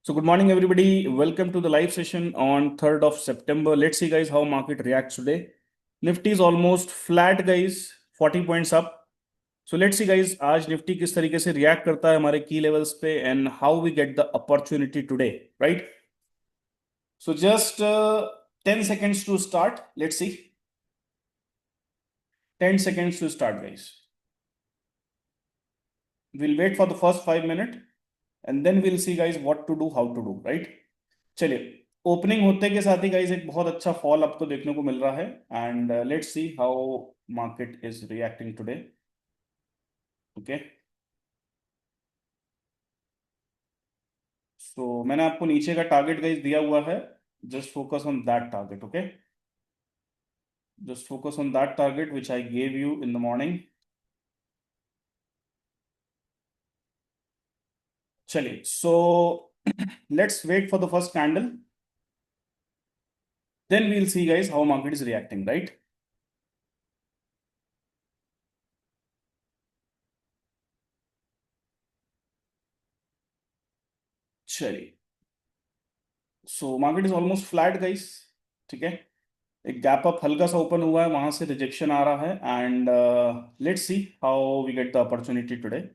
So good morning, everybody. Welcome to the live session on 3rd of September. Let's see, guys, how market reacts today. Nifty is almost flat, guys, 40 points up. So let's see, guys, आज Nifty किस तरीके से react करता है हमारे की levels पे and how we get the opportunity today, right? So just 10 seconds to start. Let's see. 10 seconds to start, guys. We'll wait for the first 5 minutes and then we'll see, guys, what to do, how to do, right? चलिए, opening होते के साथ ही guys एक बहुत अच्छा fall आपको देखने को मिल रहा है and let's see how market is reacting today. Okay, so मैंने आपको नीचे का टारगेट गाइस दिया हुआ है. Just focus on that target. Okay, just focus on that target which I gave you in the morning. चलिए, so let's wait for the first candle, then we'll see, guys, how market is reacting, right? चलिए, सो market is almost flat, guys. ठीक है, एक gap up हल्का सा open हुआ है, वहां से रिजेक्शन आ रहा है and let's see how we get the opportunity today.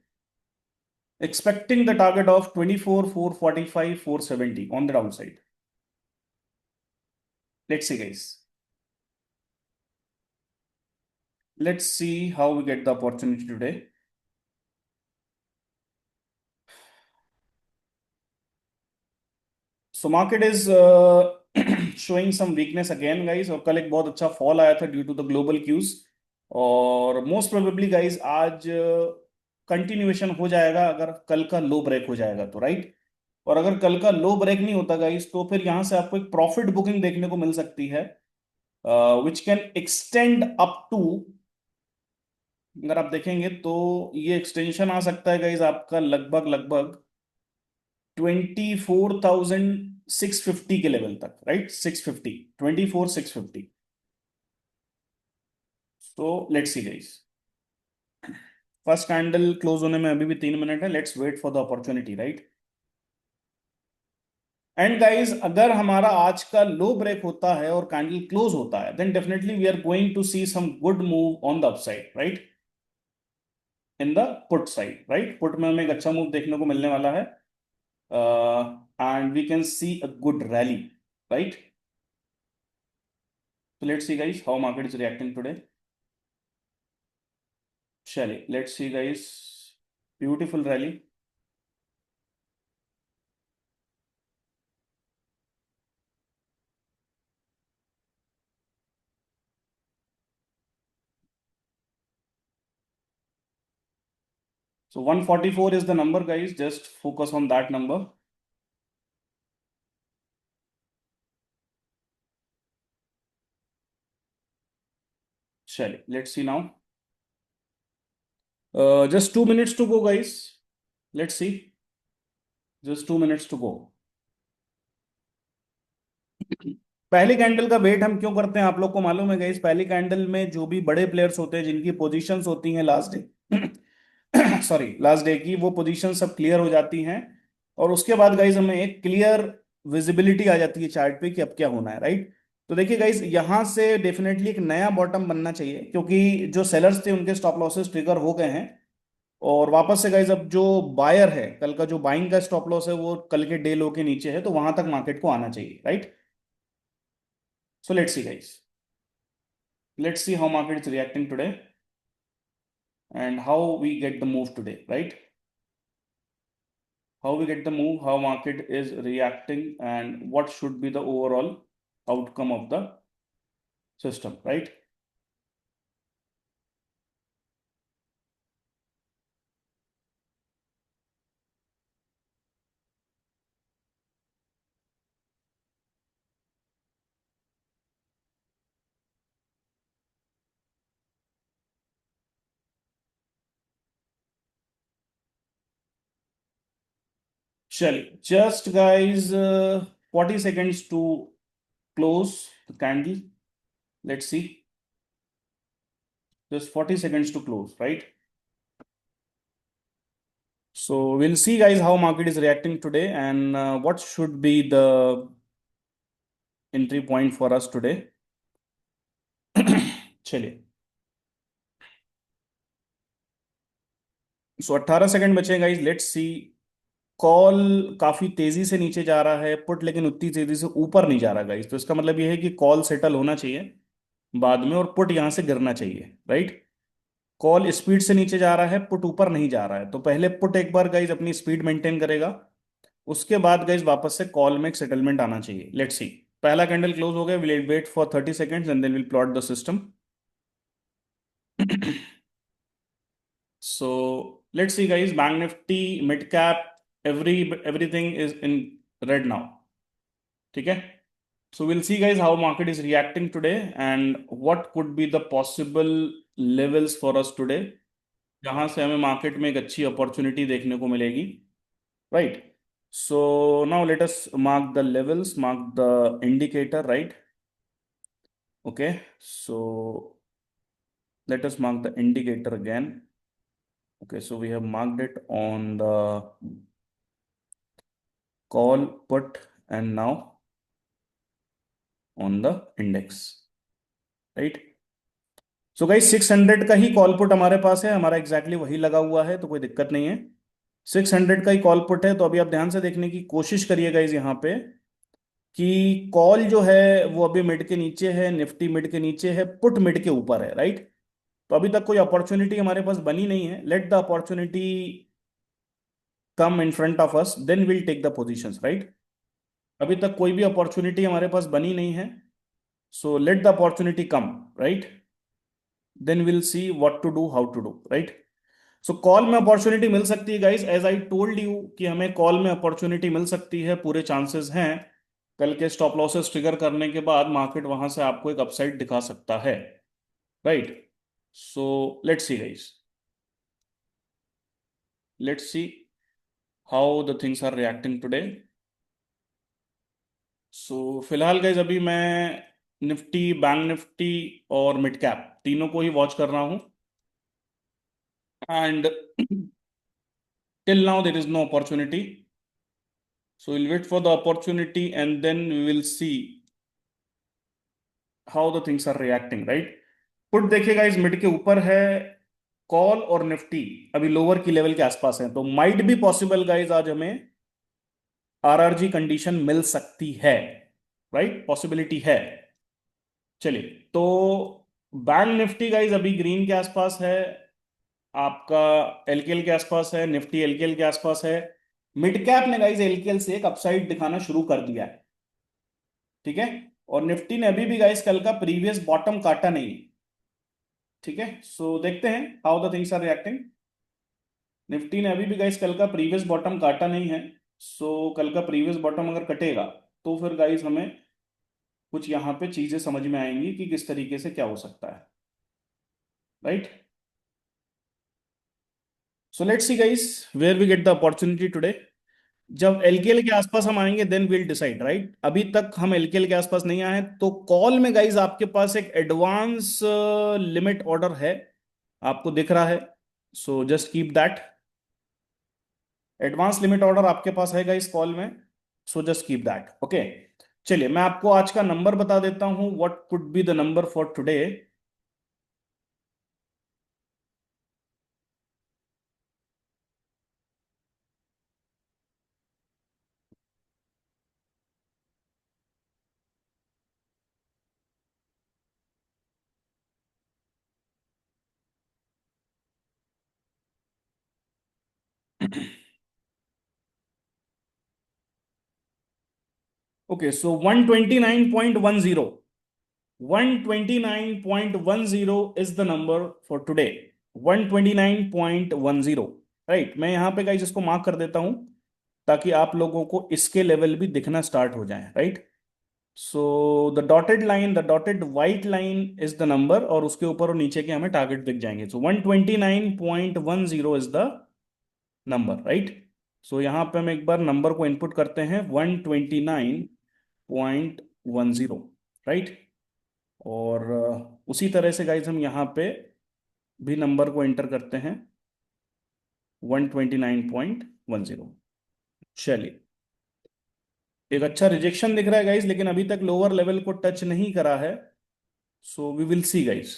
Expecting the target of 24 445 470 on the down side. Let's see, guys, let's see how we get the opportunity today. So market is showing some weakness again, guys. और कल एक बहुत अच्छा fall आया था due to the global cues, और most probably, guys, आज continuation हो जाएगा अगर कल का लो ब्रेक हो जाएगा तो, राइट? और अगर कल का लो ब्रेक नहीं होता, गाइस, तो फिर यहां से आपको एक प्रॉफिट बुकिंग देखने को मिल सकती है which can extend up to, अगर आप देखेंगे तो ये एक्सटेंशन आ सकता है, गाइस, आपका लगभग लगभग 24,650 के लेवल तक, राइट? 650, 24,650. तो let's see, guys, first candle close होने में अभी भी 3 मिनट है. Let's wait for the opportunity, right? And guys, अगर हमारा आज का लो ब्रेक होता है और कैंडल क्लोज होता है, then definitely we are going to see some good move on the upside, right? In the put side, right? Put में हमें एक अच्छा मूव देखने को मिलने वाला है and we can see a good rally, right? So let's see, guys, how market is reacting today. चलिए, let's see, guys, beautiful rally. So 144 is the number, guys. Just focus on that number. चलिए, let's see now. Just 2 minutes to go, guys. Let's see. Just 2 minutes to go. पहली candle का wait हम क्यों करते हैं, आप लोग को मालूम है, गाइस? पहली कैंडल में जो भी बड़े प्लेयर्स होते हैं जिनकी पोजीशंस होती हैं last day sorry, last day की, वो पोजीशन सब क्लियर हो जाती हैं और उसके बाद, गाइस, हमें एक क्लियर विजिबिलिटी आ जाती है चार्ट पे कि अब क्या होना है, राइट? तो देखिए, गाइस, यहां से डेफिनेटली एक नया बॉटम बनना चाहिए क्योंकि जो सेलर्स थे उनके स्टॉप लॉसेस ट्रिगर हो गए हैं. और वापस से, गाइस, अब जो बायर है, कल का जो बाइंग का स्टॉप लॉस है वो कल के डे लो के नीचे है, तो वहां तक मार्केट को आना चाहिए, right? So let's see, guys. Let's see how market is reacting today and how we get the move today, right? How we get the move, how market is reacting, and what should be the overall outcome of the system, right? Chali, just, guys, 40 seconds to close the candle. Let's see. Just 40 seconds to close, right? So we'll see guys how market is reacting today, and what should be the entry point for us today. चलिए, सो 18 second बचे guys, let's see. Call काफी तेजी से नीचे जा रहा है, put लेकिन उतनी तेजी से ऊपर नहीं जा रहा गाइस, तो इसका मतलब ये है कि कॉल सेटल होना चाहिए बाद में, और पुट यहां से गिरना चाहिए, राइट। कॉल स्पीड से नीचे जा रहा है, पुट ऊपर नहीं जा रहा है, तो पहले पुट एक बार गाइस अपनी स्पीड मेंटेन करेगा, उसके बाद गाइस वापस से कॉल में एक सेटलमेंट आना चाहिए। Let's see. पहला कैंडल क्लोज हो गया, will wait for 30 seconds and then will plot the system. So let's see guys, bank nifty, mid cap, everything is in red now, ठीक है। So we'll see guys how market is reacting today and what could be the possible levels for us today, जहां से हमें market में एक अच्छी opportunity देखने को मिलेगी, right. So now let us mark the levels, mark the indicator, right. Okay, so let us mark the indicator again. Okay, so we have marked it on the call, put, and now on the index, right? So guys 600 का ही call put हमारे पास है, हमारा exactly वही लगा हुआ है, तो कोई दिक्कत नहीं है। 600 का ही कॉल पुट है, तो अभी आप ध्यान से देखने की कोशिश करिए गाइस यहाँ पे कि कॉल जो है वो अभी मिड के नीचे है, निफ्टी मिड के नीचे है, पुट मिड के ऊपर है, राइट। तो अभी तक कोई अपॉर्चुनिटी हमारे पास बनी नहीं है, let the opportunity come in front of us, then will take the positions, right. अभी तक कोई भी अपॉर्चुनिटी हमारे पास बनी नहीं है, so let the opportunity come, right, then will see what to do, how to do, right. So call में opportunity मिल सकती है guys, as I told you कि हमें कॉल में अपॉर्चुनिटी मिल सकती है, पूरे चांसेस हैं। कल के स्टॉप लॉसेस ट्रिगर करने के बाद मार्केट वहां से आपको एक अपसाइड दिखा सकता है, right. So let's see guys, let's see how the things are reacting today. So फिलहाल गाइज अभी मैं निफ्टी, बैंक निफ्टी और मिड कैप तीनों को ही वॉच कर रहा हूं, and till now there is no opportunity, so will wait for the opportunity and then we will see how the things are reacting, right. Put देखिएगा इस मिड के ऊपर है, कॉल और निफ्टी अभी लोअर की लेवल के आसपास है, तो माइट बी पॉसिबल गाइज आज हमें आरआरजी कंडीशन मिल सकती है, राइट, पॉसिबिलिटी है। चलिए, तो बैंक निफ्टी गाइज अभी ग्रीन के आसपास है, आपका एलकेएल के आसपास है, निफ्टी एलकेएल के आसपास है। मिड कैप ने गाइज एलकेएल से एक अपसाइड दिखाना शुरू कर दिया है, ठीक है। और निफ्टी ने अभी भी गाइज कल का प्रीवियस बॉटम काटा नहीं है, ठीक है। सो देखते हैं how the things are reacting. Nifty ने अभी भी गाइज कल का प्रीवियस बॉटम काटा नहीं है, सो कल का प्रीवियस बॉटम अगर कटेगा तो फिर गाइज हमें कुछ यहाँ पे चीजें समझ में आएंगी कि किस तरीके से क्या हो सकता है, right. So let's see guys where we get the opportunity today. जब एलकेएल के आसपास हम आएंगे देन विल डिसाइड, राइट। अभी तक हम एलकेएल के आसपास नहीं आए हैं, तो कॉल में गाइज आपके पास एक एडवांस लिमिट ऑर्डर है, आपको दिख रहा है, so just keep that. Advance limit order आपके पास है गाइज कॉल में, so just keep that, okay. चलिए, मैं आपको आज का नंबर बता देता हूं, what could be the number for today. Okay, so 129.10, 129.10 is the number for today, 129.10, right. मैं यहां पे गाइस इसको मार्क कर देता हूं ताकि आप लोगों को इसके लेवल भी दिखना स्टार्ट हो जाए, right. So the dotted white line is the number, और उसके ऊपर और नीचे के हमें टारगेट दिख जाएंगे। सो 129.10 इज द नंबर, राइट। सो यहां पे हम एक बार नंबर को इनपुट करते हैं, 129.10, राइट। और उसी तरह से गाइज हम यहाँ पे भी नंबर को एंटर करते हैं, 129.10। चलिए, एक अच्छा रिजेक्शन दिख रहा है गाइस, लेकिन अभी तक लोअर लेवल को टच नहीं करा है। So we will see guys.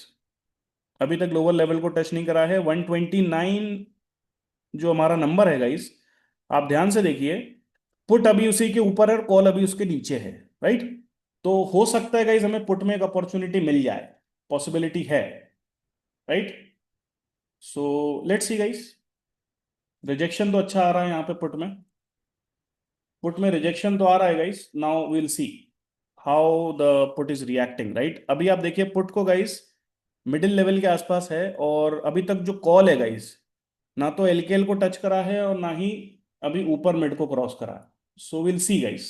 अभी तक लोअर लेवल को टच नहीं करा है। 129 जो हमारा नंबर है गाइस, आप ध्यान से देखिए, पुट अभी उसी के ऊपर है और कॉल अभी उसके नीचे है। राइट। तो हो सकता है गाइस हमें पुट में एक अपॉर्चुनिटी मिल जाए, पॉसिबिलिटी है। Right. So let's see guys. Rejection तो अच्छा आ रहा है यहाँ पे पुट में। पुट में रिजेक्शन तो आ रहा है guys. Now will see how the put is reacting. Right. अभी आप देखिए पुट को गाइस, मिडिल लेवल के आसपास है, और अभी तक जो कॉल है गाइस, ना तो एलकेएल को टच करा है और ना ही अभी ऊपर मिड को क्रॉस करा है। So will see guys,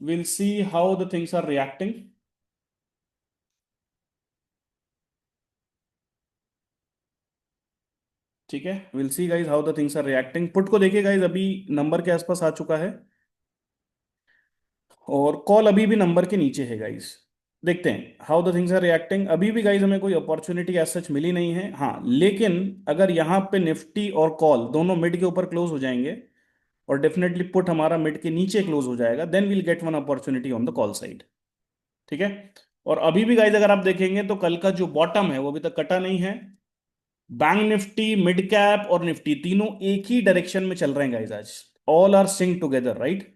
will see how the things are reacting. ठीक है, will see guys how the things are reacting. Put को देखिए गाइस, अभी नंबर के आसपास आ चुका है, और कॉल अभी भी नंबर के नीचे है गाइस। देखते हैं how the things are reacting. अभी भी गाइस हमें कोई अपॉर्चुनिटी एज सच मिली नहीं है। हाँ, लेकिन अगर यहाँ पे निफ्टी और कॉल दोनों मिड के ऊपर क्लोज हो जाएंगे, और डेफिनेटली पुट हमारा मिड के नीचे क्लोज हो जाएगा, then will get one opportunity on the call side. ठीक है। और अभी भी गाइस अगर आप देखेंगे तो कल का जो बॉटम है वो अभी तक कटा नहीं है। बैंक निफ्टी, मिड कैप और निफ्टी तीनों एक ही डायरेक्शन में चल रहे हैं गाइस आज। All are sync together. Right.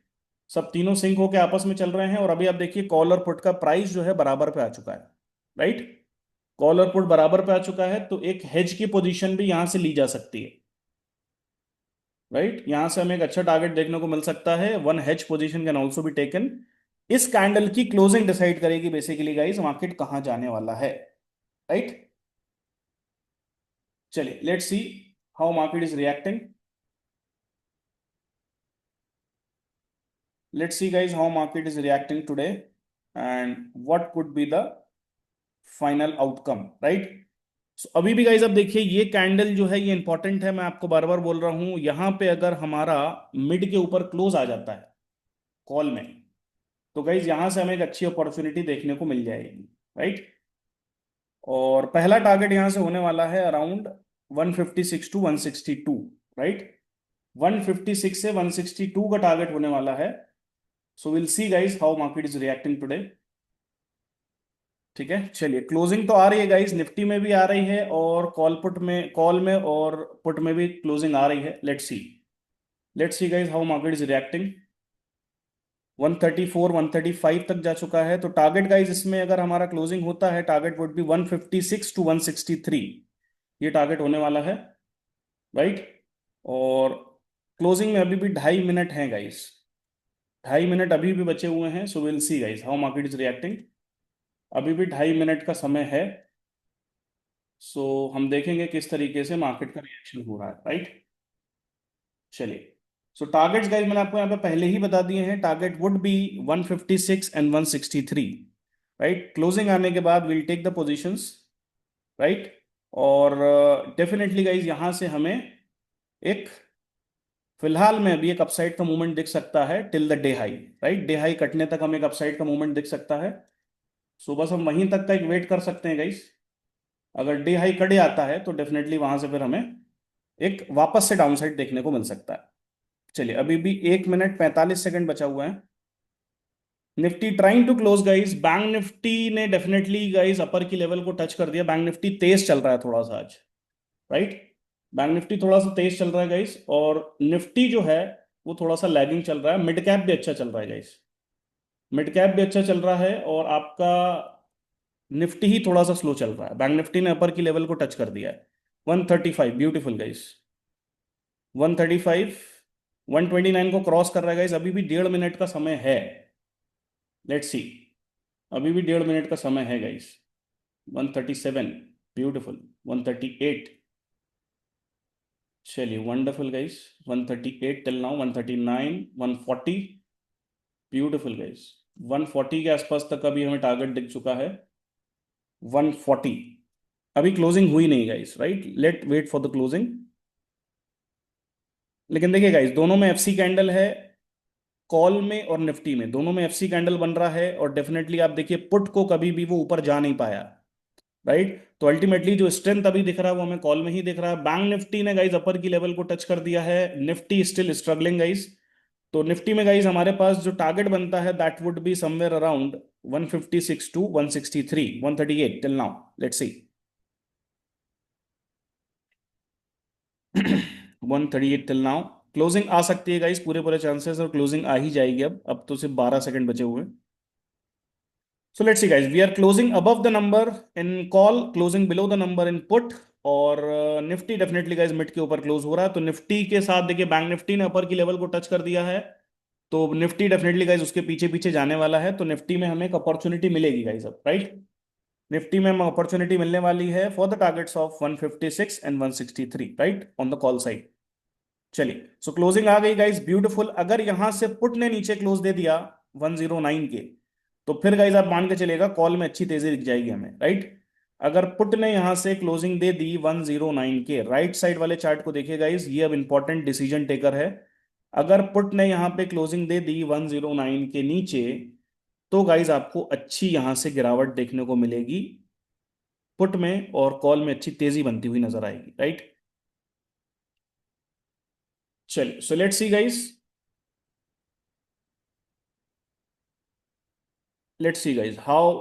सब तीनों सिंक होके आपस में चल रहे हैं, और अभी आप देखिए कॉल और पुट का प्राइस जो है बराबर पे आ चुका है। राइट। कॉल और पुट बराबर पे आ चुका है, तो एक हेज की पोजीशन भी यहां से ली जा सकती है। राइट। यहां से हमें एक अच्छा टारगेट देखने को मिल सकता है। One has position can also be taken. इस कैंडल की क्लोजिंग डिसाइड करेगी बेसिकली गाइस मार्केट कहां जाने वाला है। राइट। चलिए, let's see how market is reacting. Let's see guys how market is reacting today and what could be the final outcome, right? So, अभी भी गाइज अब देखिए ये कैंडल जो है ये इंपॉर्टेंट है, मैं आपको बार बार बोल रहा हूं, यहां पे अगर हमारा मिड के ऊपर क्लोज आ जाता है कॉल में, तो गाइज यहां से हमें एक अच्छी अपॉर्चुनिटी देखने को मिल जाएगी। राइट। और पहला टारगेट यहां से होने वाला है अराउंड 156 टू 162। राइट। 156 से 162 का टारगेट होने वाला है। So will C guys how market is reacting today. ठीक है, चलिए, क्लोजिंग तो आ रही है गाइस, निफ्टी में भी आ रही है, और कॉल में और पुट में भी क्लोजिंग आ रही है। Let's see guys how market is reacting. 134 135 तक जा चुका है, तो टारगेट गाइस इसमें अगर हमारा क्लोजिंग होता है, टारगेट वुड बी 156 टू 163। ये टारगेट होने वाला है। राइट। और क्लोजिंग में अभी भी 2.5 मिनट है गाइस। 2.5 मिनट अभी भी बचे हुए हैं। सो will see guys how market is reacting. अभी भी 2.5 मिनट का समय है। सो हम देखेंगे किस तरीके से मार्केट का रिएक्शन हो रहा है। राइट। चलिए, सो टारगेट्स गाइस मैंने आपको यहाँ पे पहले ही बता दिए हैं। Target would be 156 and 163। Right. Closing आने के बाद will take the positions. Right. और डेफिनेटली गाइस यहाँ से हमें एक, फिलहाल में अभी एक अपसाइड का मूवमेंट दिख सकता है till the day high. Right. Day high कटने तक हमें एक अपसाइड का मूवमेंट दिख सकता है। सो बस हम वहीं तक का एक वेट कर सकते हैं गाइस। अगर डे हाई कट आता है तो डेफिनेटली वहां से फिर हमें एक वापस से डाउनसाइड देखने को मिल सकता है। चलिए, अभी भी 1 मिनट 45 सेकंड बचा हुआ है। Nifty trying to close guys. Bank Nifty ने डेफिनेटली गाइस अपर की लेवल को टच कर दिया। बैंक निफ्टी तेज चल रहा है थोड़ा सा आज। राइट। बैंक निफ्टी थोड़ा सा तेज चल रहा है गाइस, और निफ्टी जो है वो थोड़ा सा लैगिंग चल रहा है। मिड कैप भी अच्छा चल रहा है गाइस। मिड कैप भी अच्छा चल रहा है, और आपका निफ्टी ही थोड़ा सा स्लो चल रहा है। बैंक निफ्टी ने अपर की लेवल को टच कर दिया है। 135 ब्यूटीफुल गाइस। 135, 129 को क्रॉस कर रहा है गाइस। अभी भी 1.5 मिनट का समय है। Let's see. अभी भी 1.5 मिनट का समय है गाइस। 137 ब्यूटीफुल। 138। चलिए, wonderful guys. 138 till now. 139, 140 beautiful guys. 140 के आसपास तक अभी हमें टारगेट दिख चुका है। 140। अभी क्लोजिंग हुई नहीं guys. Right. Let wait for the closing. लेकिन देखिए गाइस, दोनों में एफसी कैंडल है। कॉल में और निफ्टी में दोनों में एफसी कैंडल बन रहा है, और डेफिनेटली आप देखिए पुट को कभी भी वो ऊपर जा नहीं पाया। राइट। तो अल्टीमेटली जो स्ट्रेंथ अभी दिख रहा है वो हमें कॉल में ही दिख रहा है। बैंक निफ्टी ने गाइज अपर की लेवल को टच कर दिया है, निफ्टी स्टिल स्ट्रगलिंग गाइज। तो निफ्टी में गाइज हमारे पास जो टारगेट बनता है that would be somewhere around 156 to 163 138 till now, let's see. 138 till now, closing आ सकती है गाइज, पूरे पूरे चांसेस, और क्लोजिंग आ ही जाएगी। अब तो सिर्फ 12 सेकंड बचे हुए हैं। So let's see, guys. We are closing above the number in call, closing below the number in put, और निफ्टी डेफिनेटली गाइज मिड के ऊपर क्लोज हो रहा है। तो निफ्टी के साथ देखिए बैंक निफ्टी ने अपर की लेवल को टच कर दिया है, तो निफ्टी डेफिनेटली गाइज उसके पीछे पीछे जाने वाला है। तो निफ्टी में हमें एक अपॉर्चुनिटी मिलेगी गाइज अब, राइट। निफ्टी में हमें अपॉर्चुनिटी मिलने वाली है for the targets of 156 and 163, right, on the call side. चलिए, सो क्लोजिंग आ गई गाइज, ब्यूटीफुल। अगर यहां से पुट ने नीचे क्लोज दे दिया 109 के, तो फिर गाइज आप मान के चलेगा कॉल में अच्छी तेजी दिख जाएगी हमें, राइट। अगर पुट ने यहां से क्लोजिंग दे दी 109 के, राइट साइड वाले चार्ट को देखिए गाइज, ये अब इंपॉर्टेंट डिसीजन टेकर है। अगर पुट ने यहां पे क्लोजिंग दे दी 109 के नीचे, तो गाइज आपको अच्छी यहां से गिरावट देखने को मिलेगी पुट में, और कॉल में अच्छी तेजी बनती हुई नजर आएगी, राइट। चलिए, so let's see guys, let's see guys how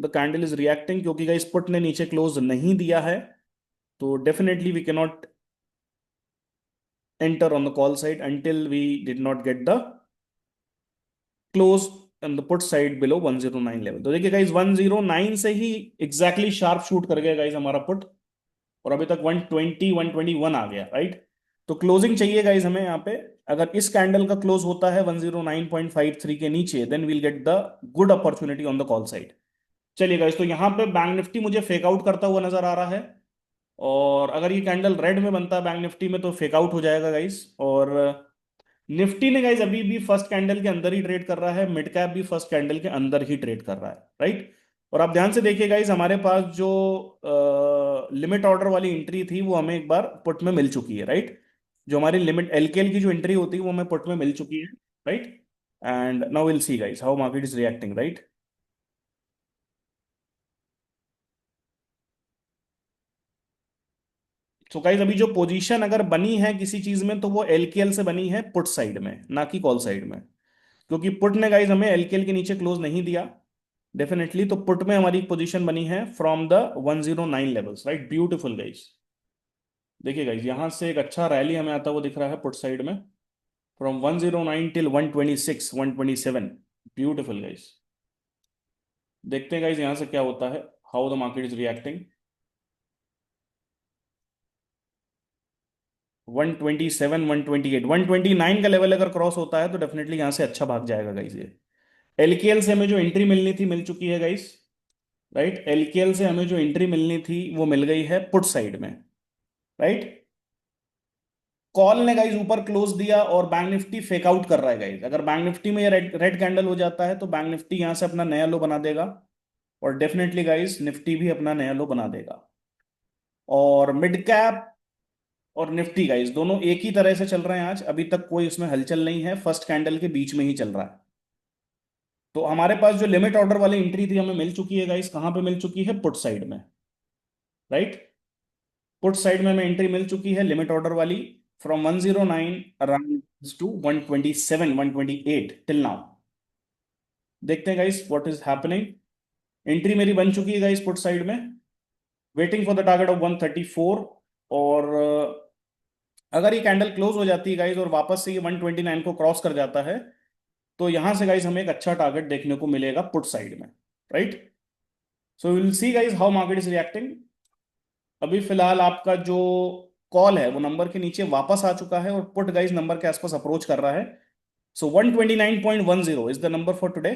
the candle is reacting, क्योंकि गाइज पुट ने नीचे क्लोज नहीं दिया है, तो definitely we can not enter on the call side until we did not get the close on the put side below 109 level. तो देखिए guys 109 से ही एग्जैक्टली शार्प शूट कर गया गाइज हमारा पुट, और अभी तक 120 121 आ गया, राइट। तो क्लोजिंग चाहिए गाइज हमें यहाँ पे। अगर इस कैंडल का क्लोज होता है 109.53 के नीचे, then we'll get the good opportunity on the call side. चलिए गाइस, तो यहाँ पे बैंक निफ्टी मुझे फेक आउट करता हुआ नजर आ रहा है, और अगर ये कैंडल रेड में बनता है बैंक निफ्टी में, तो फेक आउट हो जाएगा गाइस। और निफ्टी ने गाइस अभी भी फर्स्ट कैंडल के अंदर ही ट्रेड कर रहा है, मिड कैप भी फर्स्ट कैंडल के अंदर ही ट्रेड कर रहा है, राइट। और आप ध्यान से देखिए गाइस, हमारे पास जो लिमिट ऑर्डर वाली एंट्री थी वो हमें एक बार पुट में मिल चुकी है, राइट। जो हमारी लिमिट एलकेएल की जो एंट्री होती है वो हमें पुट में मिल चुकी है, right. And now will see guys how market is reacting, right. तो गाइस अभी जो पोजीशन अगर बनी है किसी चीज में, तो वो एलकेएल से बनी है पुट साइड में, ना कि कॉल साइड में, क्योंकि पुट ने गाइस हमें एलकेएल के नीचे क्लोज नहीं दिया डेफिनेटली। तो पुट में हमारी पोजीशन बनी है from the 109 levels, right. Beautiful guys, देखिए गाइस यहां से एक अच्छा रैली हमें आता हुआ दिख रहा है पुट साइड में, फ्रॉम 109 टिल 126 127। ब्यूटीफुल गाइस, देखते हैं गाइस यहां से क्या होता है, how the market is reacting. 127 128 129 का लेवल अगर क्रॉस होता है, तो डेफिनेटली यहां से अच्छा भाग जाएगा गाइस ये। एलकेएल से हमें जो एंट्री मिलनी थी मिल चुकी है गाइस, राइट। एलकेएल से हमें जो एंट्री मिलनी थी वो मिल गई है पुट साइड में, राइट। कॉल ने गाइस ऊपर क्लोज दिया और बैंक निफ्टी फेक आउट कर रहा है गाइस। अगर बैंक निफ्टी में ये रेड रेड कैंडल हो जाता है, तो बैंक निफ्टी यहां से अपना नया लो बना देगा, और डेफिनेटली गाइस निफ्टी भी अपना नया लो बना देगा। और मिड कैप और निफ्टी गाइस दोनों एक ही तरह से चल रहे हैं आज, अभी तक कोई उसमें हलचल नहीं है, फर्स्ट कैंडल के बीच में ही चल रहा है। तो हमारे पास जो लिमिट ऑर्डर वाली एंट्री थी हमें मिल चुकी है गाइस, कहां पे मिल चुकी है, पुट साइड में, राइट। पुट साइड में हमें एंट्री मिल चुकी है लिमिट ऑर्डर वाली, from 109 around two 127 128 till now. देखते हैं guys what is happening. Entry मेरी बन चुकी है गाइस पुट साइड में, waiting for the target of 134। और अगर ये कैंडल क्लोज हो जाती है गाइस और वापस से ये 129 को क्रॉस कर जाता है, तो यहां से गाइस हमें एक अच्छा टारगेट देखने को मिलेगा पुट साइड में, right. So will see guys how market is reacting. अभी फिलहाल आपका जो कॉल है वो नंबर के नीचे वापस आ चुका है, और पुट गाइस नंबर के आसपास अप्रोच कर रहा है। So 129.10 is the number for today.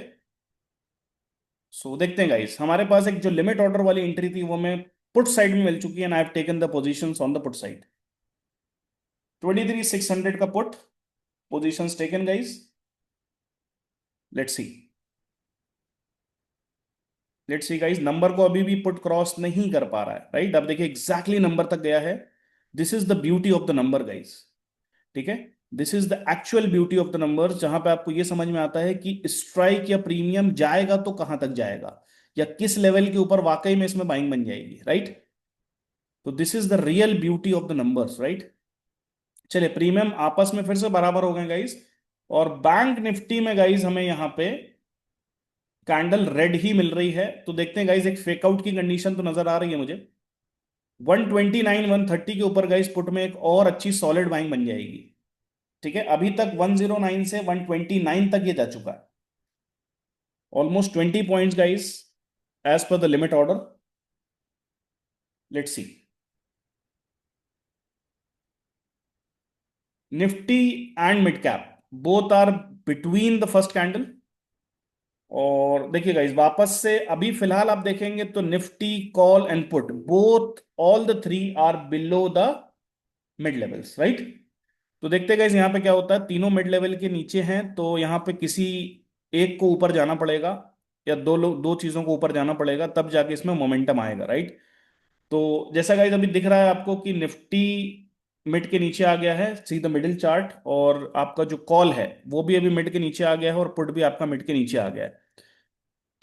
So देखते हैं गाइस, हमारे पास एक जो लिमिट ऑर्डर वाली एंट्री थी वो हमें पुट साइड में मिल चुकी है, and I have taken the positions on the put side. 23,600 का put positions taken guys. Let's C, let's see guys, number को अभी भी पुट क्रॉस नहीं कर पा रहा है, राइट। अब देखिए एग्जैक्टली नंबर तक गया है। This is the beauty of the number guys, ठीक है। This is the actual beauty of the number, जहां पे आपको ये समझ में आता है कि स्ट्राइक या प्रीमियम जाएगा तो कहां तक जाएगा। या किस लेवल के ऊपर वाकई में इसमें बाइंग बन जाएगी, राइट। तो this is the real beauty of the numbers, right. चलिए, प्रीमियम आपस में फिर से बराबर हो गए गाइस। और बैंक निफ्टी में गाइस हमें यहाँ पे कैंडल रेड ही मिल रही है। तो देखते हैं गाइस, एक फेकआउट की कंडीशन तो नजर आ रही है मुझे। 129 130 के ऊपर गाइस पुट में एक और अच्छी सॉलिड बाइंग बन जाएगी। ठीक है, अभी तक 109 से 129 तक ये जा चुका है, almost 20 points guys as per the limit order. Let's see. Nifty and mid cap both are between the first candle. और देखिए गाइस, वापस से अभी फिलहाल आप देखेंगे तो Nifty, call and put both all the three are below the mid levels, right. तो देखते हैं गाइस यहाँ पे क्या होता है। तीनों मिड लेवल के नीचे हैं, तो यहाँ पे किसी एक को ऊपर जाना पड़ेगा, या दो चीजों को ऊपर जाना पड़ेगा, तब जाके इसमें मोमेंटम आएगा, राइट। तो जैसा गाइस अभी दिख रहा है आपको कि निफ्टी मिड के नीचे आ गया है, सी द मिडिल चार्ट, और आपका जो कॉल है वो भी अभी मिड के नीचे आ गया है, और पुट भी आपका मिड के नीचे आ गया है।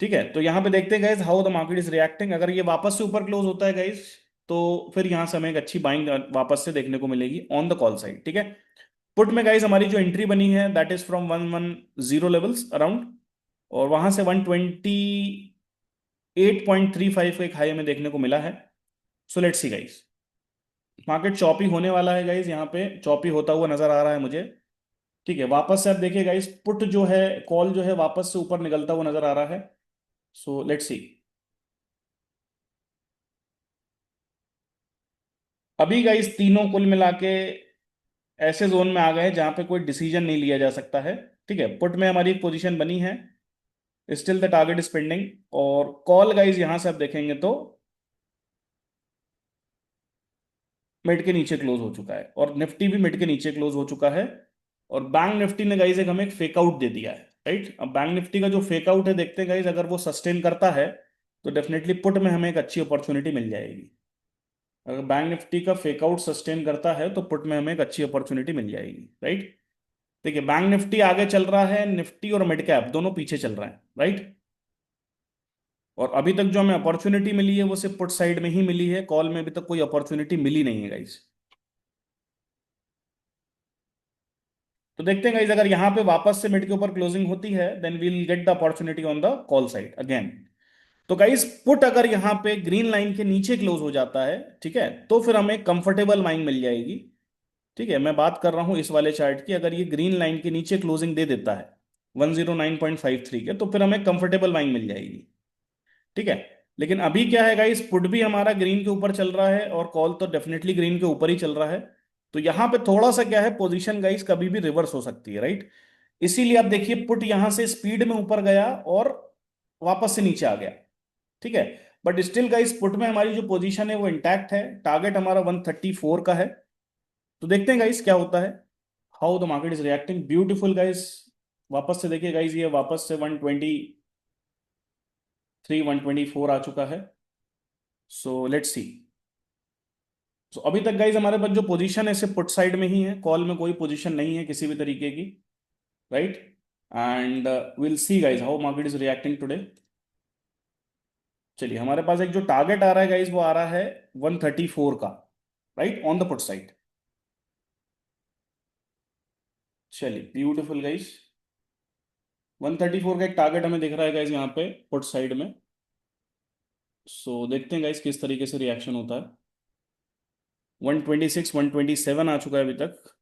ठीक है, तो यहां पे देखते हैं guys how the market is reacting. अगर ये वापस से ऊपर क्लोज होता है गाइस, तो फिर यहां से हमें एक अच्छी बाइंग वापस से देखने को मिलेगी ऑन द कॉल साइड। ठीक है, पुट में गाइस हमारी जो एंट्री बनी है that is from 110 levels around, और वहां से 128.35 का एक हाई हमें देखने को मिला है। So let's see guys, market choppy होने वाला है गाइस, यहाँ पे चॉपी होता हुआ नजर आ रहा है मुझे। ठीक है, वापस से आप देखिए गाइस, पुट जो है, कॉल जो है वापस से ऊपर निकलता हुआ नजर आ रहा है। सो लेट्स सी। अभी गाइस तीनों कुल मिला के ऐसे जोन में आ गए हैं जहां पे कोई डिसीजन नहीं लिया जा सकता है। ठीक है, पुट में हमारी एक पोजीशन बनी है, still the target is pending. और कॉल गाइस यहां से आप देखेंगे तो मिड के नीचे क्लोज हो चुका है, और निफ्टी भी मिड के नीचे क्लोज हो चुका है। और बैंक निफ्टी ने गाइस एक हमें एक फेकआउट दे दिया है, राइट। अब बैंक निफ्टी का जो फेकआउट है देखते हैं गाइस, अगर वो सस्टेन करता है तो डेफिनेटली पुट में हमें एक अच्छी अपॉर्चुनिटी मिल जाएगी। अगर बैंक निफ्टी का फेकआउट सस्टेन करता है तो पुट में हमें एक अच्छी अपॉर्चुनिटी मिल जाएगी, राइट। देखिए, बैंक निफ्टी आगे चल रहा है, निफ्टी और मिड कैप दोनों पीछे चल रहे हैं, राइट। और अभी तक जो हमें अपॉर्चुनिटी मिली है वो सिर्फ पुट साइड में ही मिली है, कॉल में अभी तक कोई अपॉर्चुनिटी मिली नहीं है गाइस। तो देखते हैं गाइस, अगर यहां पे वापस से मिड के ऊपर क्लोजिंग होती है then we'll get the opportunity on the call side again. तो गाइस, पुट अगर यहां पे ग्रीन लाइन के नीचे क्लोज हो जाता है, ठीक है, तो फिर हमें कंफर्टेबल बाइंग मिल जाएगी। ठीक है, मैं बात कर रहा हूं इस वाले चार्ट की, अगर ये ग्रीन लाइन के नीचे क्लोजिंग दे देता है 109.53 के, तो फिर हमें कंफर्टेबल बाइंग मिल जाएगी। ठीक है, लेकिन अभी क्या है गाइस, पुट भी हमारा ग्रीन के ऊपर चल रहा है, और कॉल तो डेफिनेटली ग्रीन के ऊपर ही चल रहा है। तो यहां पे थोड़ा सा क्या है, पोजीशन गाइस कभी भी रिवर्स हो सकती है, राइट। इसीलिए आप देखिए, पुट यहां से स्पीड में ऊपर गया और वापस से नीचे आ गया। ठीक है, बट स्टिल गाइस पुट में हमारी जो पोजीशन है वो इंटैक्ट है, टारगेट हमारा 134 का है। तो देखते हैं गाइस क्या होता है, how the market is reacting. Beautiful guys, वापस से देखिए गाइस, ये वापस से 124 आ चुका है। So let's see. सो अभी तक गाइज हमारे पास जो पोजीशन है सिर्फ पुट साइड में ही है, कॉल में कोई पोजीशन नहीं है किसी भी तरीके की, right. And will see guys how market is reacting today. चलिए, हमारे पास एक जो टारगेट आ रहा है गाइज वो आ रहा है 134 का, right, on the put side. चलिए, ब्यूटीफुल गाइज, 134 का एक टारगेट हमें दिख रहा है गाइज यहाँ पे पुट साइड में। सो देखते हैं गाइज किस तरीके से रिएक्शन होता है। 126 127 आ चुका है अभी तक।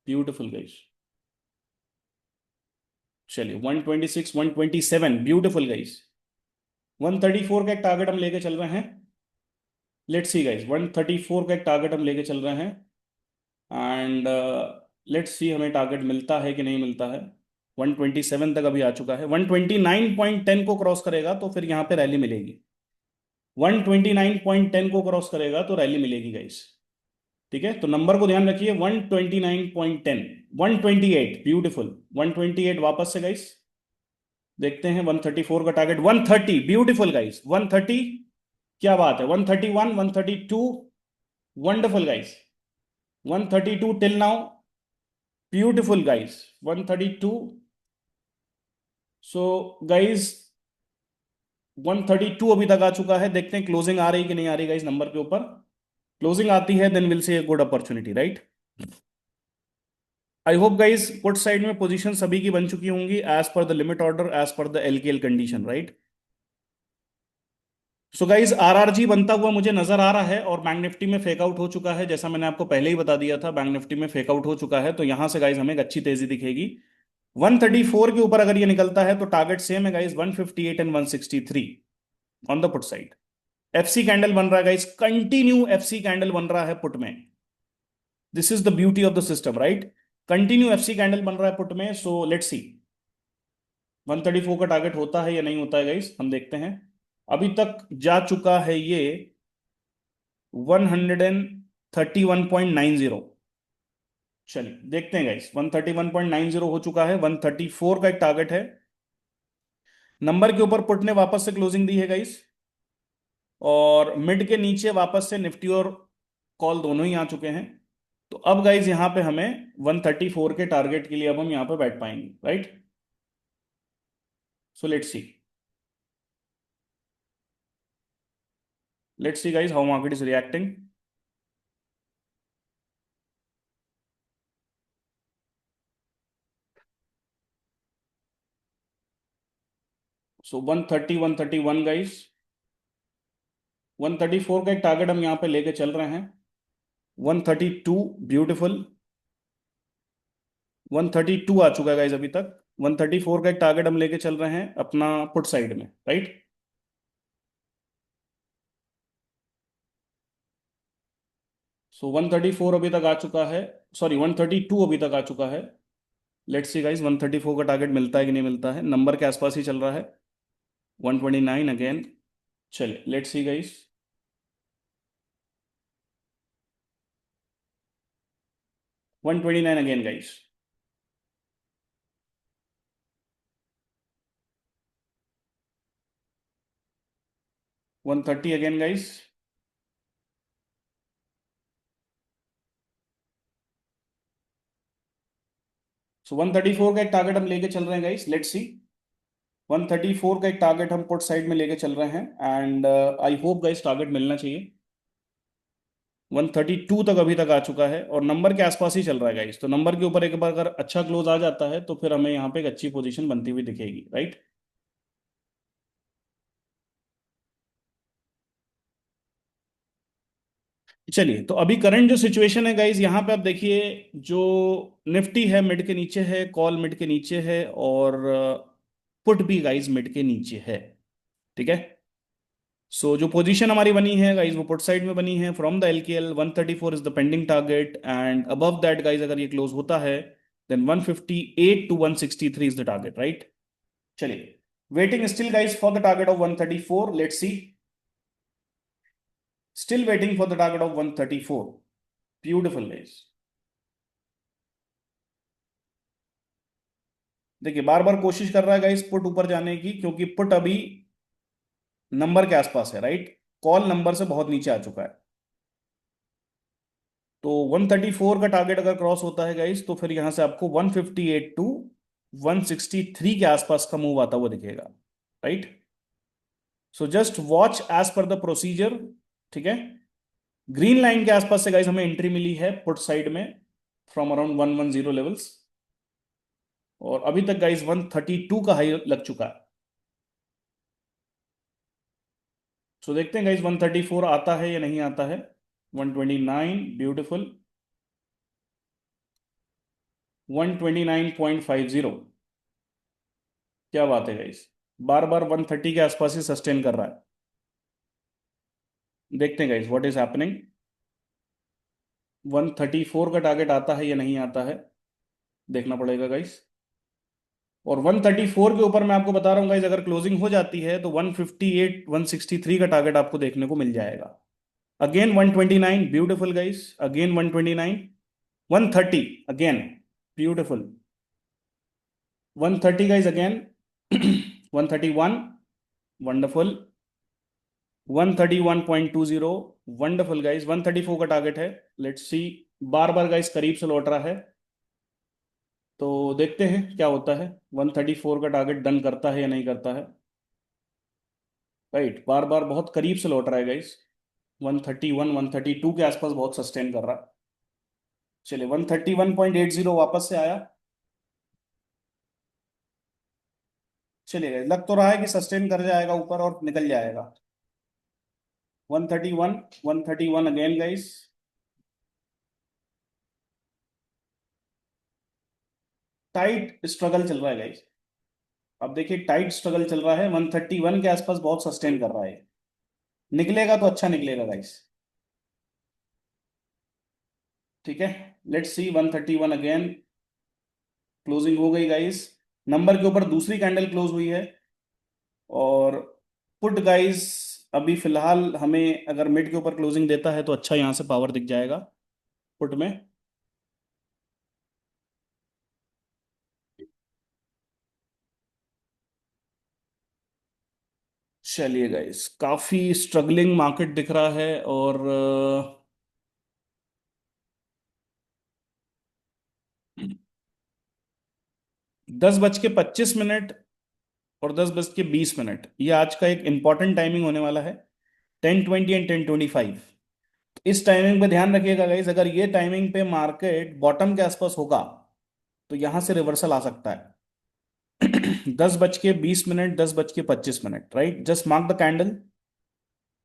ब्यूटीफुल गाइज, चलिए 126 127 ब्यूटीफुल गाइज। 134 का एक टारगेट हम लेके चल रहे हैं। लेट्स सी गाइस, 134 का एक टारगेट हम लेके चल रहे हैं, एंड लेट्स सी हमें टारगेट मिलता है कि नहीं मिलता है। 127 तक अभी आ चुका है, 129.10 को क्रॉस करेगा तो फिर यहाँ पे रैली मिलेगी। 129.10 को क्रॉस करेगा तो रैली मिलेगी गाइस। ठीक है, तो नंबर को ध्यान रखिए, 129.10, 128 ब्यूटीफुल, 128 वापस से गाइस। देखते हैं 134 का टारगेट, 130 ब्यूटीफुल गाइस, 130, क्या बात है, 131 132, wonderful guys, 132 till now, beautiful guys, 132। So guys, 132 अभी तक आ चुका है, देखते हैं क्लोजिंग आ रही कि नहीं आ रही गाइस नंबर के ऊपर। क्लोजिंग आती है then will say good opportunity, right. I hope guys put side में पोजीशन सभी की बन चुकी होंगी as per the limit order, as per the LKL condition, right. So guys RRG बनता हुआ मुझे नजर आ रहा है, और बैंक निफ्टी में फेक आउट हो चुका है, जैसा मैंने आपको पहले ही बता दिया था, बैंक निफ्टी में फेक आउट हो चुका है, तो यहां से गाइज हमें एक अच्छी तेजी दिखेगी। 134 के ऊपर अगर ये निकलता है तो टारगेट सेम है guys, 158 and 163 on the put side. FC candle बन रहा है गाइज, कंटिन्यू एफसी कैंडल बन रहा है पुट में। This is the beauty of the system, right. Continue FC candle बन रहा है पुट में, सो लेट्स सी 134 का टारगेट होता है या नहीं होता है गाइज, हम देखते हैं। अभी तक जा चुका है ये 131.90। चलिए देखते हैं गाइस, 131.90 हो चुका है, 134 का एक टारगेट है। नंबर के ऊपर पुट ने वापस से क्लोजिंग दी है गाइस, और मिड के नीचे वापस से निफ्टी और कॉल दोनों ही आ चुके हैं। तो अब गाइस यहां पे हमें 134 के टारगेट के लिए अब हम यहां पे बैठ पाएंगे, right. So let's see guys how market is reacting. So 130 131 guys, 134 का एक टारगेट हम यहां पे लेके चल रहे हैं। 132 ब्यूटीफुल, 132 आ चुका है गाइज अभी तक। 134 का एक टारगेट हम लेके चल रहे हैं अपना पुट साइड में, राइट। सो 134 अभी तक आ चुका है, सॉरी 132 अभी तक आ चुका है। लेट्स सी गाइज 134 का टारगेट मिलता है कि नहीं मिलता है, नंबर के आसपास ही चल रहा है। 129 अगेन, चलिए let's see guys. 129 again guys, 130 again guys. So 134 का एक टारगेट हम लेके चल रहे हैं गाइज, लेट्स सी। 134 का एक टारगेट हम पुट साइड में लेके चल रहे हैं, and I hope guys target मिलना चाहिए। 132 तक अभी तक आ चुका है, और नंबर के आसपास ही चल रहा है गाइस, तो नंबर के ऊपर एक बार अगर अच्छा क्लोज आ जाता है तो फिर हमें यहाँ पे एक अच्छी पोजीशन बनती हुई दिखेगी, राइट। चलिए तो अभी करंट जो सिचुएशन है गाइस, यहाँ पे आप देखिए, जो निफ्टी है मिड के नीचे है, कॉल मिड के नीचे है, और पुट भी गाइस मिड के नीचे है, ठीक है। सो जो पोजीशन हमारी बनी है गाइस वो पुट साइड में बनी है, from the LKL 134 is the pending target, and above that guys अगर ये क्लोज होता है then 158 to 163 is the target, right. चलिए waiting still guys for the target of 134, let's see. Still waiting for the target of 134, beautiful guys. देखिए बार बार कोशिश कर रहा है गाइस पुट ऊपर जाने की, क्योंकि पुट अभी नंबर के आसपास है, राइट। कॉल नंबर से बहुत नीचे आ चुका है। तो 134 का टारगेट अगर क्रॉस होता है गाइस तो फिर यहां से आपको 158 टू 163 के आसपास का मूव आता हुआ दिखेगा, right. So just watch as per the procedure, ठीक है। ग्रीन लाइन के आसपास से गाइस हमें एंट्री मिली है पुट साइड में, फ्रॉम अराउंड 110 लेवल्स, और अभी तक गाइस 132 का हाई लग चुका है। सो देखते हैं गाइस 134 आता है या नहीं आता है। 129 ब्यूटीफुल, 129.50, क्या बात है गाइस, बार बार 130 के आसपास ही सस्टेन कर रहा है। देखते हैं गाइस व्हाट इज हैपनिंग, 134 का टारगेट आता है या नहीं आता है, देखना पड़ेगा गाइस। और 134 के ऊपर मैं आपको बता रहा हूँ गाइस, अगर क्लोजिंग हो जाती है तो 158 163 का टारगेट आपको देखने को मिल जाएगा। Again 129 beautiful guys, again 129, 130 again beautiful, 130 guys again, 131 wonderful, 131.20 wonderful guys, 134 का टारगेट है, let's see. Bar bar guys करीब से लौट रहा है, तो देखते हैं क्या होता है, 134 का टारगेट डन करता है या नहीं करता है। राइट, बार बार बहुत करीब से लौट रहा है गाइस। 131 132 के आसपास बहुत सस्टेन कर रहा है। चलिए 131.80 वापस से आया। चलिए गाइस, लग तो रहा है कि सस्टेन कर जाएगा ऊपर और निकल जाएगा। 131, 131 अगेन गाइस। टाइट स्ट्रगल चल रहा है गाइस। अब देखिए टाइट स्ट्रगल चल रहा है, 131 के आसपास बहुत सस्टेन कर रहा है। निकलेगा तो अच्छा निकलेगा गाइस। ठीक है, लेट्स सी 131 अगेन। क्लोजिंग हो गई गाइस। नंबर के ऊपर दूसरी कैंडल क्लोज हुई है। और पुट गाइस, अभी फिलहाल हमें अगर मिड के ऊपर क्लोजिंग देता है तो अच्छा यहां से पावर दिख जाएगा पुट में। चलिए गाइस, काफी स्ट्रगलिंग मार्केट दिख रहा है। और 10:25 और 10:20 ये आज का एक इंपॉर्टेंट टाइमिंग होने वाला है। 10:20 एंड 10:25। इस टाइमिंग पे ध्यान रखिएगा गाइस, अगर ये टाइमिंग पे मार्केट बॉटम के आसपास होगा तो यहां से रिवर्सल आ सकता है। 10:20, 10:25, right. Just mark the candle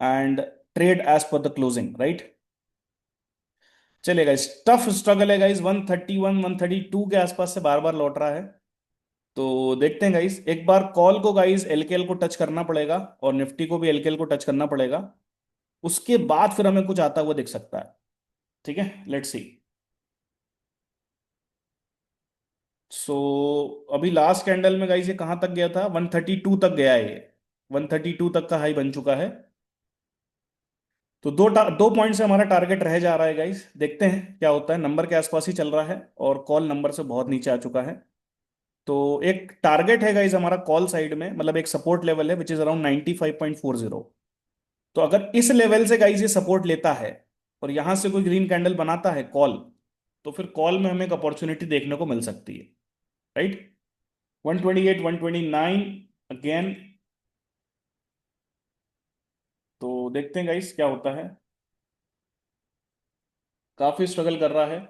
and trade as per the closing, right. चलेगा, टफ स्ट्रगल है गाइस। 131 132 के आसपास से बार बार लौट रहा है। तो देखते हैं गाइस, एक बार कॉल को गाइस एलकेएल को टच करना पड़ेगा और निफ्टी को भी एलकेएल को टच करना पड़ेगा। उसके बाद फिर हमें कुछ आता हुआ दिख सकता है। ठीक है, लेट्स सी। सो अभी लास्ट कैंडल में गाइस ये कहां तक गया था? 132 तक गया है ये। 132 तक का हाई बन चुका है। तो दो पॉइंट से हमारा टारगेट रह जा रहा है गाइस। देखते हैं क्या होता है। नंबर के आसपास ही चल रहा है और कॉल नंबर से बहुत नीचे आ चुका है। तो एक टारगेट है गाइस हमारा कॉल साइड में, मतलब एक सपोर्ट लेवल है विच इज अराउंड 95.40। तो अगर इस लेवल से गाइस ये सपोर्ट लेता है और यहां से कोई ग्रीन कैंडल बनाता है कॉल, तो फिर कॉल में हमें एक अपॉर्चुनिटी देखने को मिल सकती है, राइट। 128 129 अगेन। तो देखते हैं गाइस क्या होता है। काफी स्ट्रगल कर रहा है।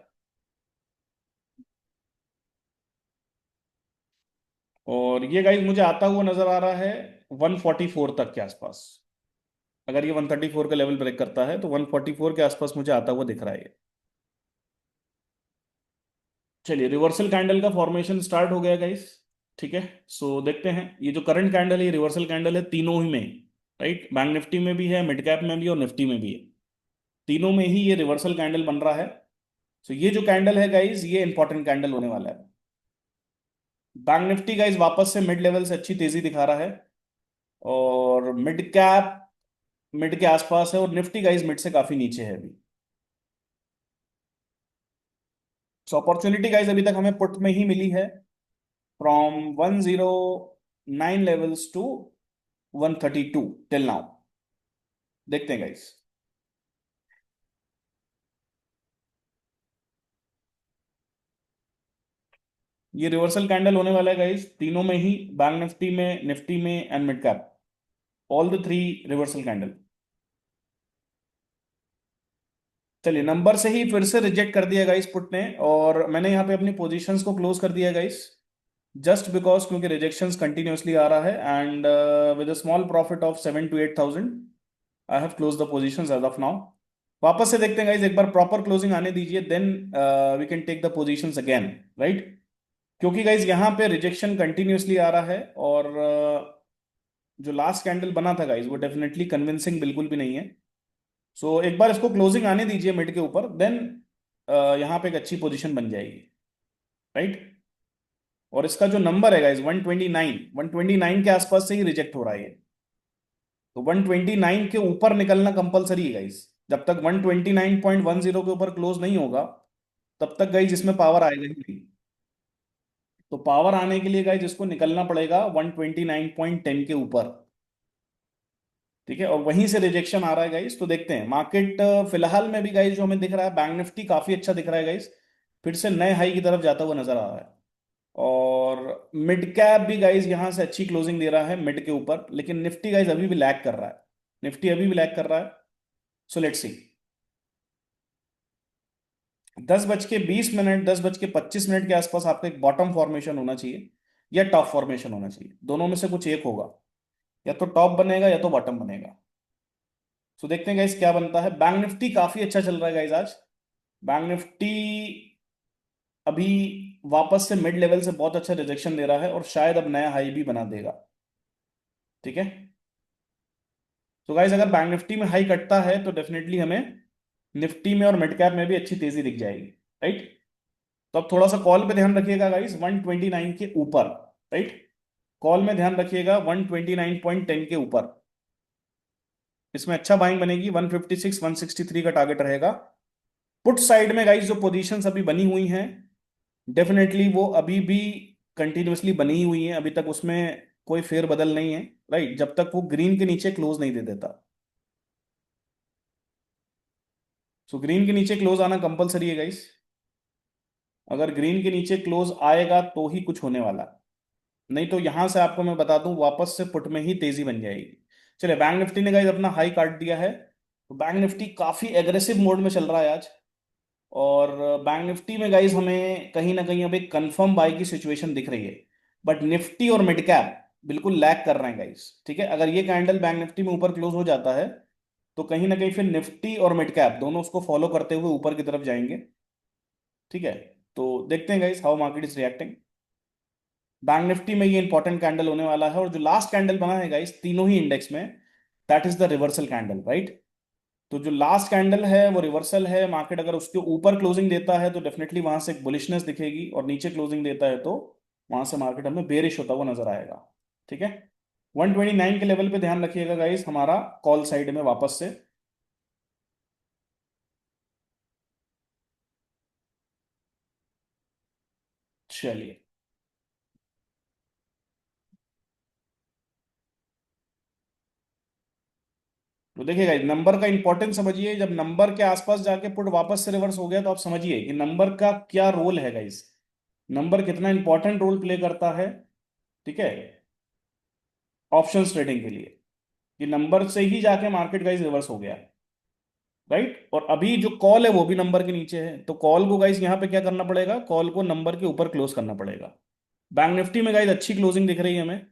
और ये गाइस मुझे आता हुआ नजर आ रहा है 144 तक के आसपास। अगर ये 134 का लेवल ब्रेक करता है तो 144 के आसपास मुझे आता हुआ दिख रहा है ये। चलिए, रिवर्सल कैंडल का फॉर्मेशन स्टार्ट हो गया गाइस। ठीक है, सो देखते हैं। ये जो करंट कैंडल है ये रिवर्सल कैंडल है तीनों ही में, राइट। बैंक निफ्टी में भी है, मिड कैप में भी और निफ्टी में भी है। तीनों में ही ये रिवर्सल कैंडल बन रहा है। सो ये जो कैंडल है गाइस ये इंपॉर्टेंट कैंडल होने वाला है। बैंक निफ्टी गाइस वापस से मिड लेवल से अच्छी तेजी दिखा रहा है। और मिड कैप मिड के आसपास है और निफ्टी गाइस मिड से काफी नीचे है अभी। सो अपॉर्चुनिटी गाइस अभी तक हमें पुट में ही मिली है, from 109 levels to 132 till now. देखते हैं गाइस। ये रिवर्सल कैंडल होने वाला है गाइस तीनों में ही, बैंक निफ्टी में and mid cap, all the three reversal candle. चलिए, नंबर से ही फिर से रिजेक्ट कर दिया गाइस पुट ने, और मैंने यहाँ पे अपनी पोजीशंस को क्लोज कर दिया गाइस। जस्ट बिकॉज क्योंकि रिजेक्शंस कंटिन्यूअसली आ रहा है and with a small profit of 7 to 8 thousand I have close the positions as of now. वापस से देखते हैं गाइस, एक बार प्रॉपर क्लोजिंग आने दीजिए, then we can take the positions again, right. क्योंकि गाइस यहाँ पे रिजेक्शन कंटिन्यूअसली आ रहा है और जो लास्ट कैंडल बना था गाइस वो डेफिनेटली कन्विंसिंग बिल्कुल भी नहीं है। सो एक बार इसको क्लोजिंग आने दीजिए मिड के ऊपर, देन यहाँ पे एक अच्छी पोजीशन बन जाएगी, राइट। और इसका जो नंबर है गाइस 129 के आसपास से ही रिजेक्ट हो रहा है ये। तो 129 के ऊपर निकलना कंपलसरी है गाइस। जब तक 129.10 के ऊपर क्लोज नहीं होगा तब तक गाइस इसमें पावर आएगा ही नहीं। तो पावर आने के लिए गाइस इसको निकलना पड़ेगा 129.10 के ऊपर। ठीक है, और वहीं से रिजेक्शन आ रहा है गाइस। तो देखते हैं मार्केट फिलहाल में भी गाइस जो हमें दिख रहा है, बैंक निफ्टी काफी अच्छा दिख रहा है गाइस। फिर से नए हाई की तरफ जाता हुआ नजर आ रहा है। और मिड कैप भी गाइज यहां से अच्छी क्लोजिंग दे रहा है मिड के ऊपर, लेकिन निफ्टी गाइज अभी भी लैग कर रहा है। निफ्टी अभी भी लैग कर रहा है। सो लेट्स सी। 10:20, 10:25 के आसपास आपका एक बॉटम फॉर्मेशन होना चाहिए या टॉप फॉर्मेशन होना चाहिए, दोनों में से कुछ एक होगा। या तो टॉप बनेगा या तो बॉटम बनेगा। तो देखते हैं गाइस क्या बनता है। बैंक निफ्टी काफी अच्छा चल रहा है गाइस आज। बैंक निफ्टी अभी वापस से मिड लेवल से बहुत अच्छा रिजेक्शन दे रहा है और शायद अब नया हाई भी बना देगा। ठीक है। तो गाइस अगर बैंक निफ्टी में हाई कटता है तो डेफिनेटली हमें निफ्टी में और मिड कैप में भी अच्छी तेजी दिख जाएगी। राइट। तो अब थोड़ा सा कॉल पे ध्यान रखिएगा गाइस 129 के ऊपर। राइट। कॉल में ध्यान रखिएगा 129.10 के ऊपर। इसमें अच्छा बाइंग बनेगी। 156 163 का टारगेट रहेगा। पुट साइड में गाइस जो पोजीशंस अभी बनी हुई हैं, डेफिनेटली वो अभी भी कंटिन्यूअसली बनी ही हुई हैं, अभी तक उसमें कोई फेरबदल नहीं है। राइट। जब तक वो ग्रीन के नीचे क्लोज नहीं दे देता। सो ग्रीन के नीचे क्लोज आना कंपलसरी है गाइस। अगर ग्रीन के नीचे क्लोज आएगा तो ही कुछ होने वाला। नहीं तो यहां से आपको मैं बता दूं वापस से पुट में ही तेजी बन जाएगी। चलिए बैंक निफ्टी ने गाइस अपना हाई काट दिया है। तो बैंक निफ्टी काफी एग्रेसिव मोड में चल रहा है आज। और बैंक निफ्टी में गाइस हमें कहीं ना कहीं अब एक कंफर्म बाई की सिचुएशन दिख रही है। बट निफ्टी और मिड कैप बिल्कुल लैग कर रहे हैं गाइस। ठीक है। अगर ये कैंडल बैंक निफ्टी में ऊपर क्लोज हो जाता है तो कहीं ना कहीं फिर निफ्टी और मिड कैप दोनों उसको फॉलो करते हुए ऊपर की तरफ जाएंगे। ठीक है। तो देखते हैं guys how market is reacting. Bank Nifty में ये इंपॉर्टेंट कैंडल होने वाला है और जो लास्ट कैंडल बना है गाइस तीनों ही इंडेक्स में, that is the reversal candle. Right. तो जो लास्ट कैंडल है वो रिवर्सल है। मार्केट अगर उसके ऊपर क्लोजिंग देता है तो डेफिनेटली वहां से एक बुलिशनेस दिखेगी, और नीचे क्लोजिंग देता है तो वहां से मार्केट हमें बेरिश होता हुआ नजर आएगा। ठीक है। 129 के लेवल पे ध्यान रखिएगा गाइस हमारा कॉल साइड में वापस से। चलिए। तो देखिए गाइस नंबर का इंपॉर्टेंस समझिए। जब नंबर के आसपास जाके पुट वापस से रिवर्स हो गया तो आप समझिए कि नंबर का क्या रोल है गाइस। नंबर कितना इंपॉर्टेंट रोल प्ले करता है। ठीक है। ऑप्शन ट्रेडिंग के लिए कि नंबर से ही जाके मार्केट गाइस रिवर्स हो गया। राइट। और अभी जो कॉल है वो भी नंबर के नीचे है, तो कॉल को गाइस यहाँ पे क्या करना पड़ेगा, कॉल को नंबर के ऊपर क्लोज करना पड़ेगा। बैंक निफ्टी में गाइस अच्छी क्लोजिंग दिख रही है हमें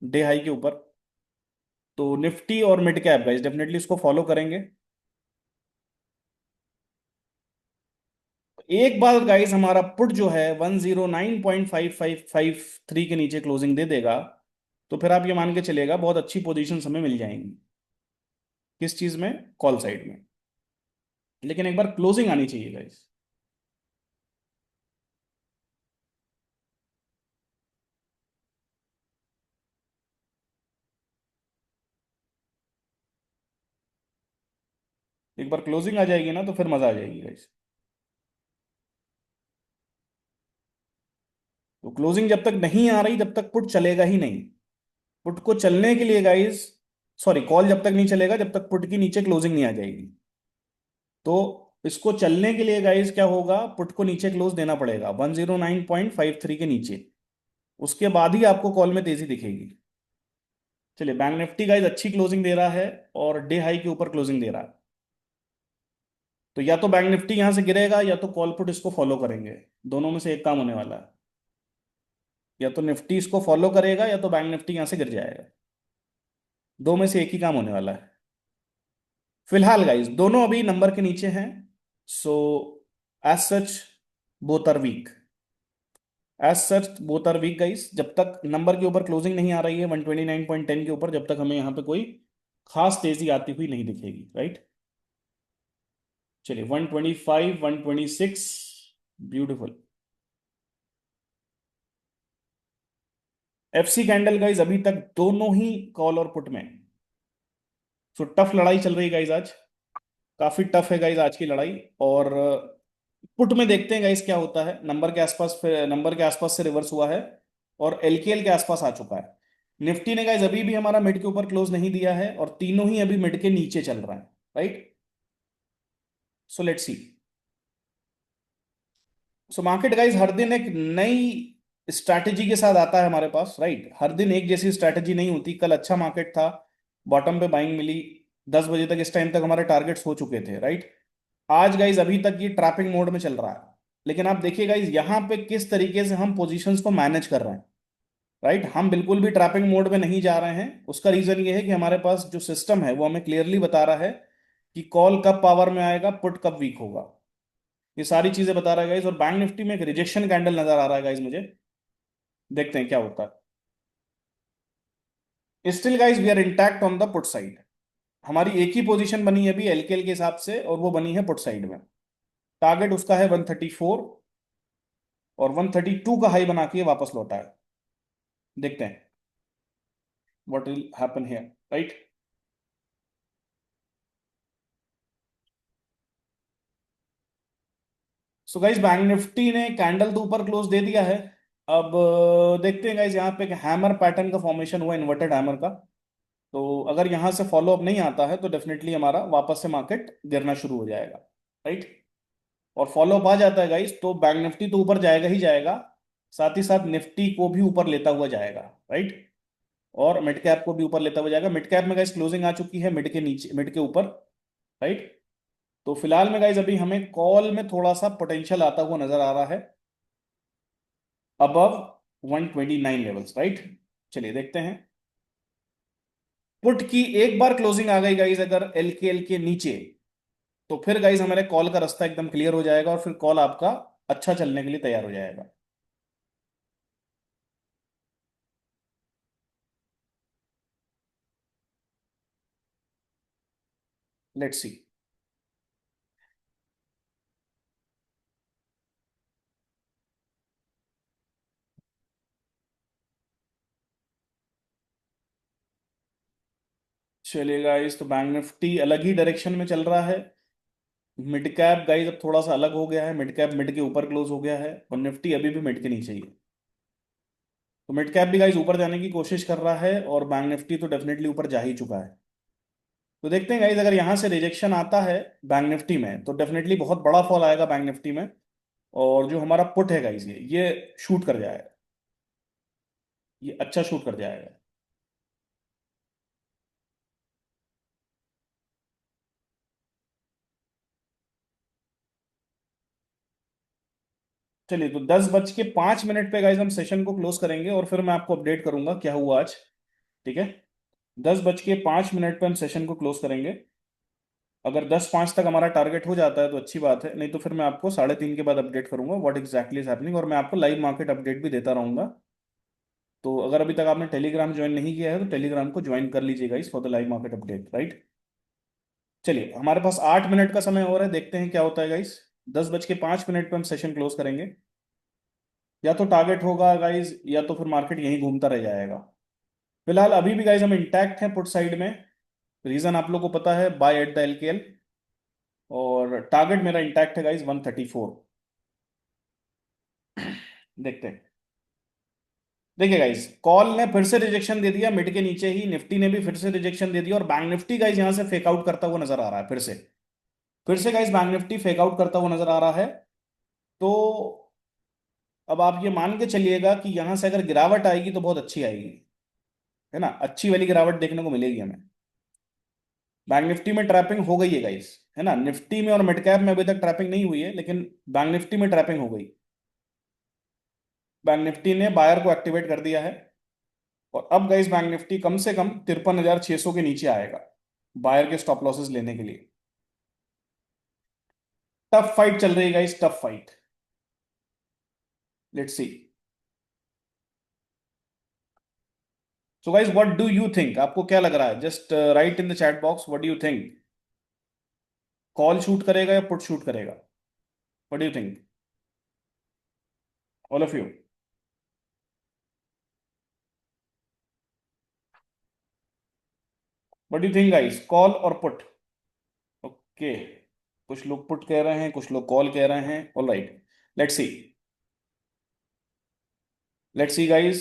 डे हाई के ऊपर। तो निफ्टी और मिड कैप गाइस डेफिनेटली इसको फॉलो करेंगे। एक बार गाइस हमारा पुट जो है 109.5553 के नीचे क्लोजिंग दे देगा तो फिर आप ये मान के चलेगा बहुत अच्छी पोजीशन हमें मिल जाएंगी। किस चीज में, कॉल साइड में। लेकिन एक बार क्लोजिंग आनी चाहिए गाइस। एक बार क्लोजिंग आ जाएगी ना तो फिर मजा आ जाएगी गाइस। तो क्लोजिंग जब तक नहीं आ रही तब तक पुट चलेगा ही नहीं। पुट को चलने के लिए गाइस, सॉरी, कॉल जब तक नहीं चलेगा जब तक पुट की नीचे क्लोजिंग नहीं आ जाएगी। तो इसको चलने के लिए गाइस क्या होगा, पुट को नीचे क्लोज देना पड़ेगा 109.53 के नीचे। उसके बाद ही आपको कॉल में तेजी दिखेगी। चलिए बैंक निफ्टी गाइस अच्छी क्लोजिंग दे रहा है और डे हाई के ऊपर क्लोजिंग दे रहा है। तो या तो बैंक निफ्टी यहां से गिरेगा या तो कॉल पुट इसको फॉलो करेंगे। दोनों में से एक काम होने वाला है। या तो निफ्टी इसको फॉलो करेगा या तो बैंक निफ्टी यहां से गिर जाएगा। दो में से एक ही काम होने वाला है। फिलहाल गाइस दोनों अभी नंबर के नीचे हैं। So as such both are weak. As such both are weak guys. जब तक नंबर के ऊपर क्लोजिंग नहीं आ रही है 129.10 के ऊपर, जब तक हमें यहाँ पे कोई खास तेजी आती हुई नहीं दिखेगी। राइट। चलिए 125 126। ब्यूटीफुल। एफसी कैंडल गाइस अभी तक दोनों ही कॉल और पुट में। सो टफ लड़ाई चल रही है गाइस आज। काफी टफ है गाइस आज की लड़ाई। और पुट में देखते हैं गाइस क्या होता है। नंबर के आसपास से रिवर्स हुआ है और एलकेएल के आसपास आ चुका है। निफ्टी ने गाइस अभी भी हमारा मिड के ऊपर क्लोज नहीं दिया है और तीनों ही अभी मिड के नीचे चल रहा है। Right. So let's see. So market guys हर दिन एक नई स्ट्रैटेजी के साथ आता है हमारे पास, राइट। हर दिन एक जैसी स्ट्रैटेजी नहीं होती। कल अच्छा मार्केट था, बॉटम पे बाइंग मिली, 10 बजे तक इस टाइम तक हमारे टारगेट्स हो चुके थे, राइट। आज गाइज अभी तक ये ट्रैपिंग मोड में चल रहा है, लेकिन आप देखिए गाइज यहाँ पे किस तरीके से हम पोजीशंस को मैनेज कर रहे हैं, राइट। हम बिल्कुल भी ट्रैपिंग मोड में नहीं जा रहे हैं। उसका रीजन ये है कि हमारे पास जो सिस्टम है वो हमें क्लियरली बता रहा है कि कॉल कब पावर में आएगा, पुट कब वीक होगा, ये सारी चीजें बता रहा है गाइज। और बैंक निफ्टी में एक रिजेक्शन कैंडल नजर आ रहा है गाइज मुझे, देखते हैं क्या होता है। Still guys we are intact on the put side. हमारी एक ही पोजीशन बनी है अभी एलकेएल के हिसाब से, और वो बनी है पुट साइड में। टारगेट उसका है 134, और 132 का हाई बना के वापस लौटा है। देखते हैं what will happen here, right. So guys bank Nifty ने कैंडल तो ऊपर क्लोज दे दिया है। अब देखते हैं गाइज, यहाँ पे एक हैमर पैटर्न का फॉर्मेशन हुआ, इन्वर्टेड हैमर का। तो अगर यहाँ से फॉलो अप नहीं आता है तो डेफिनेटली हमारा वापस से मार्केट गिरना शुरू हो जाएगा, राइट। और फॉलो अप आ जाता है गाइज तो बैंक निफ्टी तो ऊपर जाएगा ही जाएगा, साथ ही साथ निफ्टी को भी ऊपर लेता हुआ जाएगा, राइट। और मिड कैप को भी ऊपर लेता हुआ जाएगा। मिड कैप में गाइज क्लोजिंग आ चुकी है मिड के नीचे, मिड के ऊपर, राइट। तो फिलहाल में गाइज अभी हमें कॉल में थोड़ा सा पोटेंशियल आता हुआ नजर आ रहा है, अबव 129 लेवल्स, राइट। चलिए देखते हैं। पुट की एक बार क्लोजिंग आ गई गाइज अगर एल के नीचे, तो फिर गाइज हमारे कॉल का रास्ता एकदम क्लियर हो जाएगा, और फिर कॉल आपका अच्छा चलने के लिए तैयार हो जाएगा। Let's see. चलिए गाइज, तो बैंक निफ्टी अलग ही डायरेक्शन में चल रहा है। मिड कैप गाइज अब थोड़ा सा अलग हो गया है, मिड कैप मिड के ऊपर क्लोज हो गया है, और निफ्टी अभी भी मिड के नीचे ही है। तो मिड कैप भी गाइज ऊपर जाने की कोशिश कर रहा है, और बैंक निफ्टी तो डेफिनेटली ऊपर जा ही चुका है। तो देखते हैं गाइज, अगर यहाँ से रिजेक्शन आता है बैंक निफ्टी में तो डेफिनेटली बहुत बड़ा फॉल आएगा बैंक निफ्टी में, और जो हमारा पुट है गाइज ये शूट कर जाएगा, ये अच्छा शूट कर जाएगा। चलिए, तो 10:05 पे गाइज हम सेशन को क्लोज करेंगे, और फिर मैं आपको अपडेट करूंगा क्या हुआ आज, ठीक है। 10:05 पे हम सेशन को क्लोज करेंगे। अगर 10:05 तक हमारा टारगेट हो जाता है तो अच्छी बात है, नहीं तो फिर मैं आपको 3:30 के बाद अपडेट करूंगा व्हाट एग्जैक्टली इज हैपनिंग, और मैं आपको लाइव मार्केट अपडेट भी देता रहूंगा। तो अगर अभी तक आपने टेलीग्राम ज्वाइन नहीं किया है तो टेलीग्राम को ज्वाइन कर लीजिएगा इस for the live market update, right. चलिए, हमारे पास 8 मिनट का समय और है, देखते हैं क्या होता है गाइस। 10:05 पे हम सेशन क्लोज करेंगे। या तो टारगेट होगा गाइस, या तो फिर मार्केट यहीं घूमता रह जाएगा। फिलहाल अभी भी गाइस हम इंटैक्ट हैं पुट साइड में। रीजन आप लोग को पता है, बाय एट द एलकेएल, और टारगेट मेरा इंटैक्ट है गाइस 134। देखते हैं। देखिए गाइस, कॉल ने फिर से रिजेक्शन दे दिया मिड के नीचे ही, निफ्टी ने भी फिर से रिजेक्शन दे दिया, और बैंक निफ्टी गाइस यहां से फेक आउट करता हुआ नजर आ रहा है फिर से guys bank Nifty fake out करता हुआ नजर आ रहा है। तो अब आप ये मान के चलिएगा कि यहां से अगर गिरावट आएगी तो बहुत अच्छी आएगी, है ना, अच्छी वाली गिरावट देखने को मिलेगी हमें। बैंक निफ्टी में ट्रैपिंग हो गई है गाइस, है ना। निफ्टी में और मिड कैप में अभी तक ट्रैपिंग नहीं हुई है, लेकिन बैंक निफ्टी में ट्रैपिंग हो गई। बैंक निफ्टी ने बायर को एक्टिवेट कर दिया है, और अब गाइस बैंक निफ्टी कम से कम 53,600 के नीचे आएगा बायर के स्टॉप लॉसेस लेने के लिए। टफ फाइट चल रही है guys, tough fight. Let's see. So guys, what do you think, आपको क्या लग रहा है? Just right in the chat box what do you think. Call shoot करेगा या पुट शूट करेगा? What do you think, all of you? What do you think guys, call और put? Okay, कुछ लोग पुट कह रहे हैं, कुछ लोग कॉल कह रहे हैं, all right. Let's see. Let's see guys,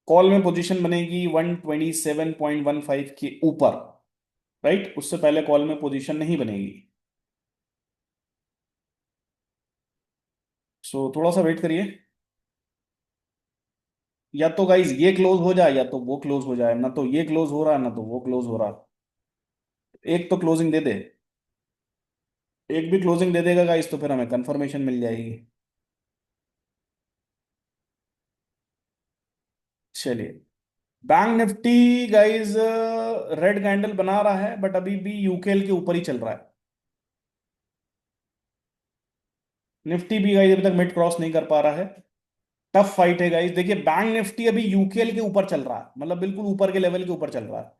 call में पोजीशन बनेगी 127.15 के ऊपर, राइट। उससे पहले कॉल में पोजीशन नहीं बनेगी। सो थोड़ा सा वेट करिए। या तो गाइज ये क्लोज हो जाए या तो वो क्लोज हो जाए, ना तो ये क्लोज हो रहा है ना तो वो क्लोज हो रहा है। एक तो क्लोजिंग दे दे, एक भी क्लोजिंग दे देगा गाइज तो फिर हमें कंफर्मेशन मिल जाएगी। चलिए, bank Nifty guys red candle बना रहा है बट अभी भी यूकेएल के ऊपर ही चल रहा है। निफ्टी भी गाइज अभी तक मिड क्रॉस नहीं कर पा रहा है। टफ फाइट है गाइज। देखिए बैंक निफ्टी अभी यूकेएल के ऊपर चल रहा है, मतलब बिल्कुल ऊपर के लेवल के ऊपर चल रहा है।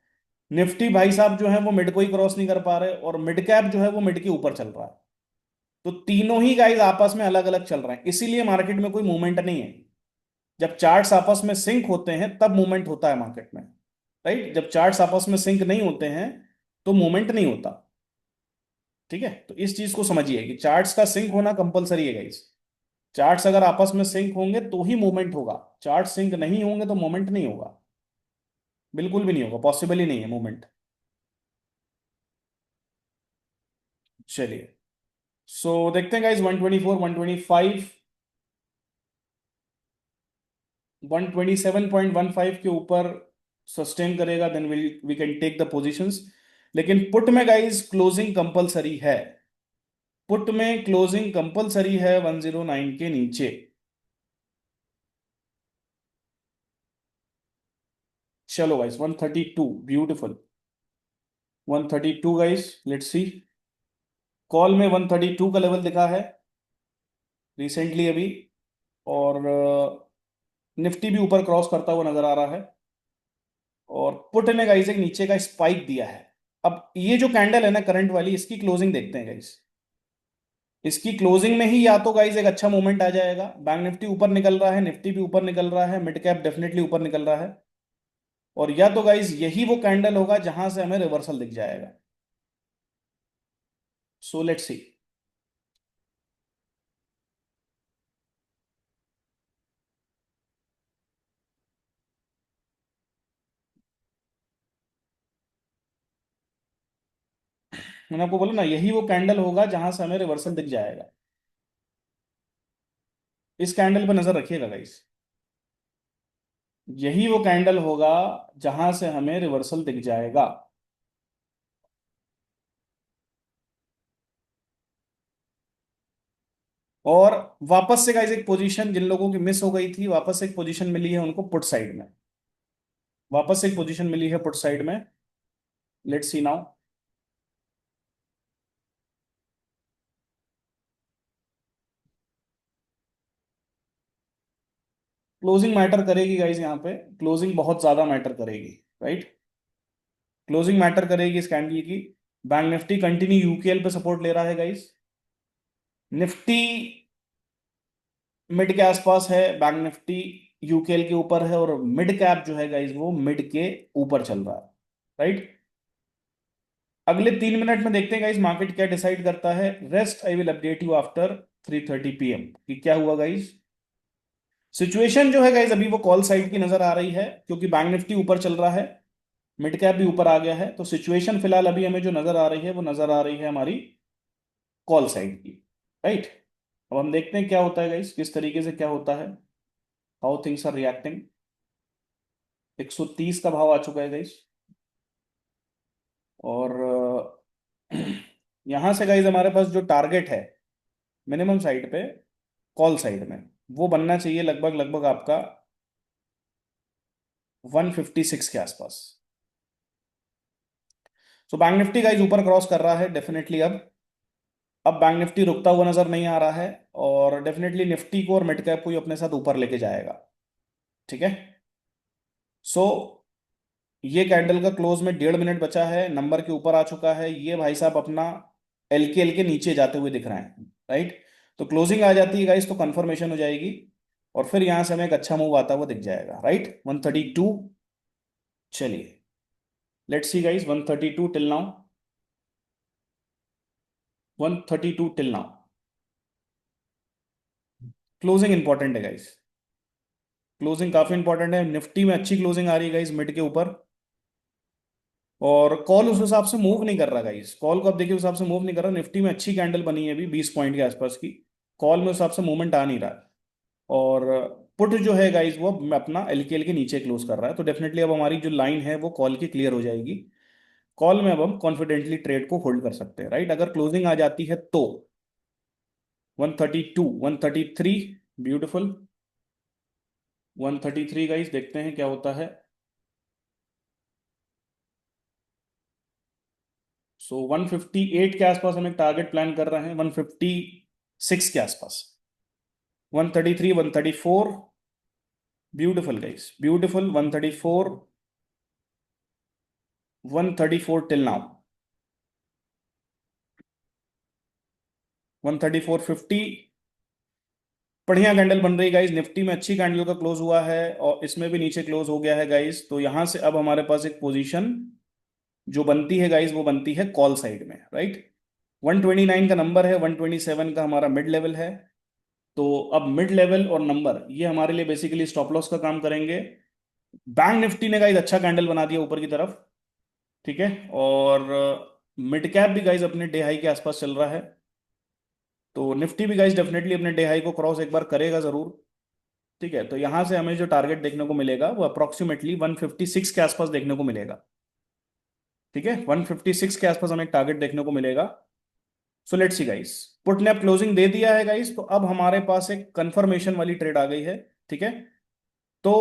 निफ्टी भाई साहब जो है वो मिड को ही क्रॉस नहीं कर पा रहे, और मिड कैप जो है वो मिड के ऊपर चल रहा है। तो तीनों ही गाइज आपस में अलग अलग चल रहे हैं, इसीलिए मार्केट में कोई मूवमेंट नहीं है। जब चार्ट्स आपस में सिंक होते हैं तब मूवमेंट होता है मार्केट में, राइट। जब चार्ट्स आपस में सिंक नहीं होते हैं तो मूवमेंट नहीं होता। ठीक है, तो इस चीज को समझिए कि चार्ट्स का सिंक होना कंपलसरी है गाइज। चार्ट्स अगर आपस में सिंक होंगे तो ही मूवमेंट होगा, चार्ट सिंक नहीं होंगे तो मूवमेंट नहीं होगा, बिल्कुल भी नहीं होगा, पॉसिबल ही नहीं है मूवमेंट। चलिए, सो देखते हैं गाइज 124, 125, 127.15 के ऊपर सस्टेन करेगा then we can take the positions. लेकिन पुट में गाइज क्लोजिंग कंपलसरी है, पुट में क्लोजिंग कंपलसरी है 109 के नीचे। चलो guys 132, beautiful. 132 guys, let's see. Call में 132 का लेवल दिखा है रिसेंटली अभी, और निफ्टी भी ऊपर क्रॉस करता हुआ नजर आ रहा है, और पुट ने गाइस एक नीचे का स्पाइक दिया है। अब ये जो कैंडल है ना करंट वाली, इसकी क्लोजिंग देखते हैं गाइस। इसकी क्लोजिंग में ही या तो गाइस एक अच्छा मूवमेंट आ जाएगा, बैंक निफ्टी ऊपर निकल रहा है, निफ्टी भी ऊपर निकल रहा है, मिड कैप डेफिनेटली ऊपर निकल रहा है, और या तो गाइस यही वो कैंडल होगा जहां से हमें रिवर्सल दिख जाएगा। सो लेट्स सी। मैंने आपको बोला ना यही वो कैंडल होगा जहां से हमें रिवर्सल दिख जाएगा। इस कैंडल पर नजर रखिएगा गाइस, यही वो कैंडल होगा जहां से हमें रिवर्सल दिख जाएगा। और वापस से गाइस एक पोजीशन जिन लोगों की मिस हो गई थी, वापस से एक पोजीशन मिली है उनको पुट साइड में, वापस से एक पोजीशन मिली है पुट साइड में। Let's see now. Closing matter करेगी गाइस, यहाँ पे क्लोजिंग बहुत ज्यादा मैटर करेगी, राइट। क्लोजिंग मैटर करेगी इस कैंडल की। बैंक निफ्टी कंटिन्यू यूकेएल पे सपोर्ट ले रहा है गाइस। निफ्टी मिड के आसपास है, बैंक निफ्टी यूकेएल के ऊपर है, और मिड कैप जो है गाइस वो मिड के ऊपर चल रहा है, राइट। अगले 3 मिनट में देखते हैं गाइस मार्केट क्या डिसाइड करता है। Rest I will update you after 3:30 PM कि क्या हुआ गाइस। सिचुएशन जो है गाइस अभी वो कॉल साइड की नजर आ रही है, क्योंकि बैंक निफ्टी ऊपर चल रहा है, मिड कैप भी ऊपर आ गया है, तो सिचुएशन फिलहाल अभी हमें जो नजर आ रही है वो नजर आ रही है हमारी कॉल साइड की, राइट। अब हम देखते हैं क्या होता है गाइस, किस तरीके से क्या होता है, हाउ थिंग्स आर रिएक्टिंग। 130 का भाव आ चुका है गाइस, और यहां से गाइस हमारे पास जो टारगेट है मिनिमम साइड पे, कॉल साइड में, वो बनना चाहिए लगभग लगभग आपका 156 के आसपास। सो बैंक निफ्टी गाइस ऊपर क्रॉस कर रहा है डेफिनेटली। अब बैंक निफ्टी रुकता हुआ नजर नहीं आ रहा है, और डेफिनेटली निफ्टी को और मिड कैप को ही अपने साथ ऊपर लेके जाएगा, ठीक है। सो ये कैंडल का क्लोज में 1.5 मिनट बचा है, नंबर के ऊपर आ चुका है, ये भाई साहब अपना एल के नीचे जाते हुए दिख रहे हैं, राइट। तो क्लोजिंग आ जाती है गाइस तो कंफर्मेशन हो जाएगी, और फिर यहां से हमें एक अच्छा मूव आता हुआ दिख जाएगा, राइट। 132। चलिए, let's see guys 132 till now, 132 till now. Closing important है गाइस, क्लोजिंग काफी इंपॉर्टेंट है। निफ्टी में अच्छी क्लोजिंग आ रही है गाइस मिड के ऊपर, और कॉल उस हिसाब से मूव नहीं कर रहा गाइस, कॉल को आप देखिए उस हिसाब से मूव नहीं कर रहा। निफ्टी में अच्छी कैंडल बनी है अभी 20 पॉइंट के आसपास की, कॉल में उस हिसाब से मूवमेंट आ नहीं रहा है। और पुट जो है गाइस वो अपना एलकेएल के नीचे क्लोज कर रहा है, तो डेफिनेटली अब हमारी जो लाइन है वो कॉल की क्लियर हो जाएगी। कॉल में अब हम कॉन्फिडेंटली ट्रेड को होल्ड कर सकते हैं, राइट। अगर क्लोजिंग आ जाती है तो 132, 133, ब्यूटीफुल। 133 गाइस, देखते हैं क्या होता है। सो 158 के आसपास हम एक टारगेट प्लान कर रहे हैं, 156 के आसपास। 133, 134, beautiful guys, beautiful. 134, 134 till now. 134.50, बढ़िया कैंडल बन रही गाइस। निफ्टी में अच्छी कैंडल का क्लोज हुआ है और इसमें भी नीचे क्लोज हो गया है गाइस। तो यहां से अब हमारे पास एक पोजीशन जो बनती है गाइस वो बनती है कॉल साइड में, राइट। 129 का नंबर है, 127 का हमारा मिड लेवल है। तो अब मिड लेवल और नंबर ये हमारे लिए बेसिकली स्टॉप लॉस का काम करेंगे। बैंक निफ्टी ने गाइस अच्छा कैंडल बना दिया ऊपर की तरफ, ठीक है। और मिड कैप भी गाइस अपने डे हाई के आसपास चल रहा है। तो निफ्टी भी गाइस डेफिनेटली अपने डे हाई को क्रॉस एक बार करेगा जरूर, ठीक है। तो यहां से हमें जो टारगेट देखने को मिलेगा वो अप्रोक्सीमेटली 156 के आसपास देखने को मिलेगा, ठीक है। 156 के आसपास हमें एक टारगेट देखने को मिलेगा। सो लेट्स सी गाइस, पुट ने अब क्लोजिंग दे दिया है गाइस, तो अब हमारे पास एक कंफर्मेशन वाली ट्रेड आ गई है, ठीक है। तो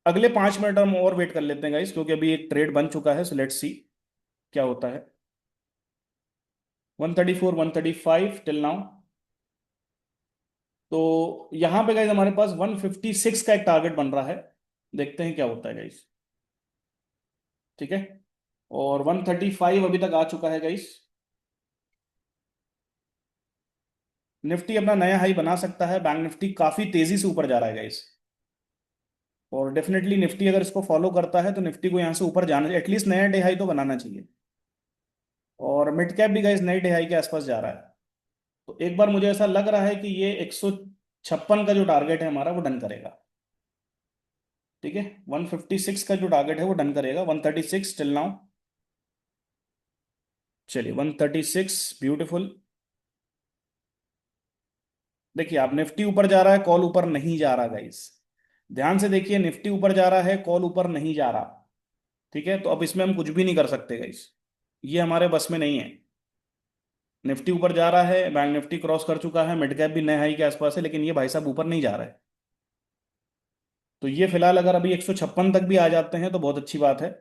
अगले 5 मिनट हम और वेट कर लेते हैं गाइस, क्योंकि अभी एक ट्रेड बन चुका है। सो लेट्स सी क्या होता है। 134, 135 टिल नाउ। तो यहां पे गाइस हमारे पास 156 का एक टारगेट बन रहा है, देखते हैं क्या होता है गाइस, ठीक है। और 135 अभी तक आ चुका है गाइस। निफ्टी अपना नया हाई बना सकता है, बैंक निफ्टी काफी तेजी से ऊपर जा रहा है गाइस। और डेफिनेटली निफ्टी अगर इसको फॉलो करता है तो निफ्टी को यहाँ से ऊपर जाना चाहिए, एटलीस्ट नया डे हाई तो बनाना चाहिए। और मिड कैप भी गाइस नए डे हाई के आसपास जा रहा है। तो एक बार मुझे ऐसा लग रहा है कि ये 156 का जो टारगेट है हमारा वो डन करेगा, ठीक है। 156 का जो टारगेट है वो डन करेगा। 136 टिल नाउ। चलिए 136, ब्यूटीफुल। देखिए आप, निफ्टी ऊपर जा रहा है, कॉल ऊपर नहीं जा रहा गाइस। ध्यान से देखिए, निफ्टी ऊपर जा रहा है, कॉल ऊपर नहीं जा रहा, ठीक है। तो अब इसमें हम कुछ भी नहीं कर सकते गाइस, ये हमारे बस में नहीं है। निफ्टी ऊपर जा रहा है, बैंक निफ्टी क्रॉस कर चुका है, मिड कैप भी नए हाई के आसपास है, लेकिन ये भाई साहब ऊपर नहीं जा रहा है। तो ये फिलहाल अगर अभी 156 तक भी आ जाते हैं तो बहुत अच्छी बात है,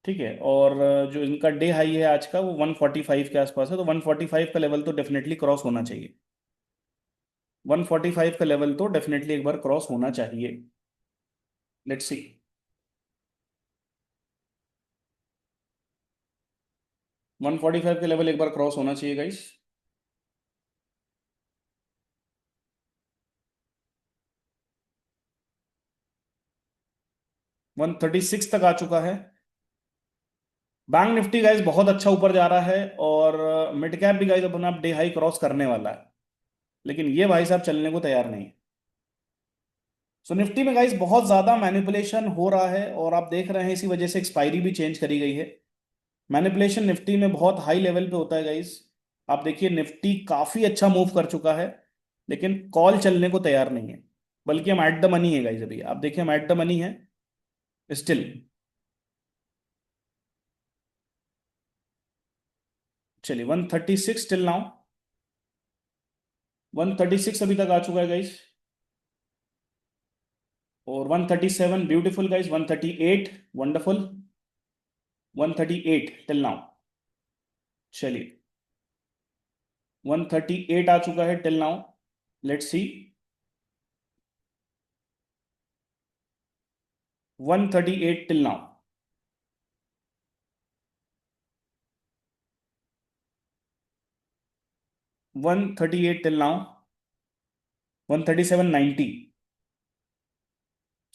ठीक है। और जो इनका डे हाई है आज का वो 145 के आसपास है, तो 145 का लेवल तो डेफिनेटली क्रॉस होना चाहिए। 145 का लेवल तो डेफिनेटली एक बार क्रॉस होना चाहिए। लेट्स सी। 145 का लेवल एक बार क्रॉस होना चाहिए गाइस। 136 तक आ चुका है। बैंक निफ्टी गाइस बहुत अच्छा ऊपर जा रहा है, और मिड कैप भी गाइस अपना डे हाई क्रॉस करने वाला है, लेकिन ये भाई साहब चलने को तैयार नहीं है। सो निफ्टी में गाइस बहुत ज्यादा मैनिपुलेशन हो रहा है, और आप देख रहे हैं इसी वजह से एक्सपायरी भी चेंज करी गई है। मैनिपुलेशन निफ्टी में बहुत हाई लेवल पे होता है गाइस। आप देखिए निफ्टी काफी अच्छा मूव कर चुका है, लेकिन कॉल चलने को तैयार नहीं है। बल्कि हम एट द मनी है गाइस, अभी आप देखिए हम एट द मनी है स्टिल। चलिए 136 टिल नाउ। 136 अभी तक आ चुका है गाइस। और 137, beautiful guys. 138, wonderful. 138 till now. चलिए 138 आ चुका है till now. Let's see. 138 till now. 138 till now. 137.90।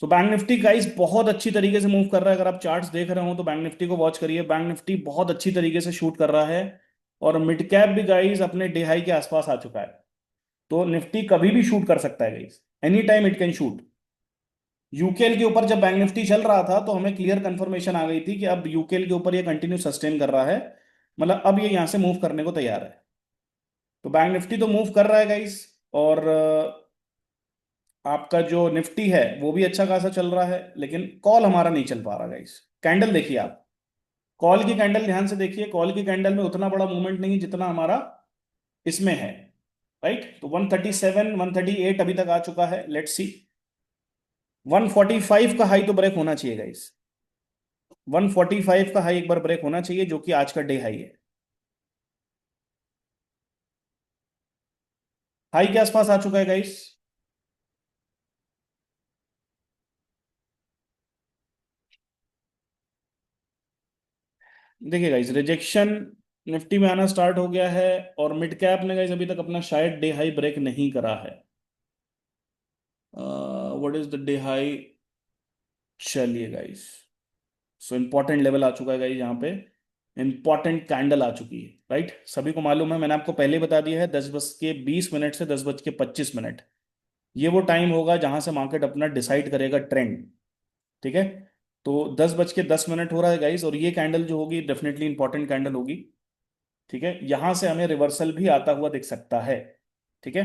So bank Nifty guys बहुत अच्छी तरीके से मूव कर रहा है। अगर आप चार्ट्स देख रहे हो तो बैंक निफ्टी को वॉच करिए, बैंक निफ्टी बहुत अच्छी तरीके से शूट कर रहा है। और मिड कैप भी गाइस अपने डे हाई के आसपास आ चुका है। तो निफ्टी कभी भी शूट कर सकता है guys, any time it can shoot. UKL के ऊपर जब बैंक निफ्टी चल रहा था तो हमें क्लियर कंफर्मेशन आ गई थी कि अब यूकेएल के ऊपर ये कंटिन्यू सस्टेन कर रहा है, मतलब अब ये यहां से मूव करने को तैयार है। तो बैंक निफ्टी तो मूव कर रहा है गाइस। और आपका जो निफ्टी है वो भी अच्छा खासा चल रहा है, लेकिन कॉल हमारा नहीं चल पा रहा गाइस। कैंडल देखिए आप, कॉल की कैंडल ध्यान से देखिए, कॉल की कैंडल में उतना बड़ा मूवमेंट नहीं है जितना हमारा इसमें है। राइट, तो 137 138 अभी तक आ चुका है, लेट्स सी। 145 का हाई तो ब्रेक होना चाहिए गाइस। 145 का हाई एक बार ब्रेक होना चाहिए, जो कि आज का डे हाई है। हाई के आसपास आ चुका है गाइस। देखिए गाइस, रिजेक्शन निफ्टी में आना स्टार्ट हो गया है, और मिड कैप ने गाइस अभी तक अपना शायद डे हाई ब्रेक नहीं करा है। What is the day high? चलिए गाइस, सो इंपॉर्टेंट लेवल आ चुका है गाइस यहाँ पे। इंपॉर्टेंट कैंडल आ चुकी है, राइट। सभी को मालूम है, मैंने आपको पहले ही बता दिया है, 10:20 से 10:25। ये वो टाइम होगा जहां से मार्केट अपना डिसाइड करेगा ट्रेंड। ठीक है, तो 10:10 हो रहा है गाइस, और ये कैंडल जो होगी डेफिनेटली इंपॉर्टेंट कैंडल होगी। ठीक है, यहां से हमें रिवर्सल भी आता हुआ दिख सकता है। ठीक है,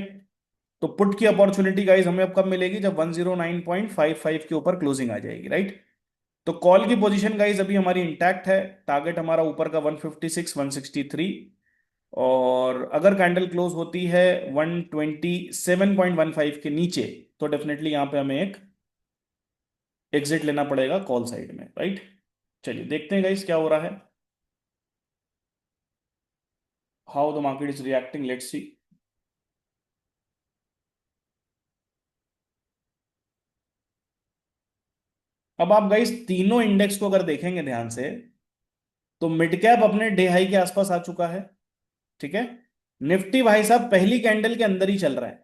तो पुट की अपॉर्चुनिटी गाइस हमें अब कब मिलेगी? जब 109.55 के ऊपर क्लोजिंग आ जाएगी, राइट। तो कॉल की पोजीशन गाइस अभी हमारी इंटैक्ट है। टारगेट हमारा ऊपर का 156 163, और अगर कैंडल क्लोज होती है 127.15 के नीचे, तो डेफिनेटली यहां पे हमें एक एग्जिट लेना पड़ेगा कॉल साइड में, राइट। चलिए देखते हैं गाइस क्या हो रहा है, how the market is reacting, let's see. अब आप गाइस तीनों इंडेक्स को अगर देखेंगे ध्यान से, तो मिड कैप अपने डे हाई के आसपास आ चुका है। ठीक है, निफ्टी भाई साहब पहली कैंडल के अंदर ही चल रहा है,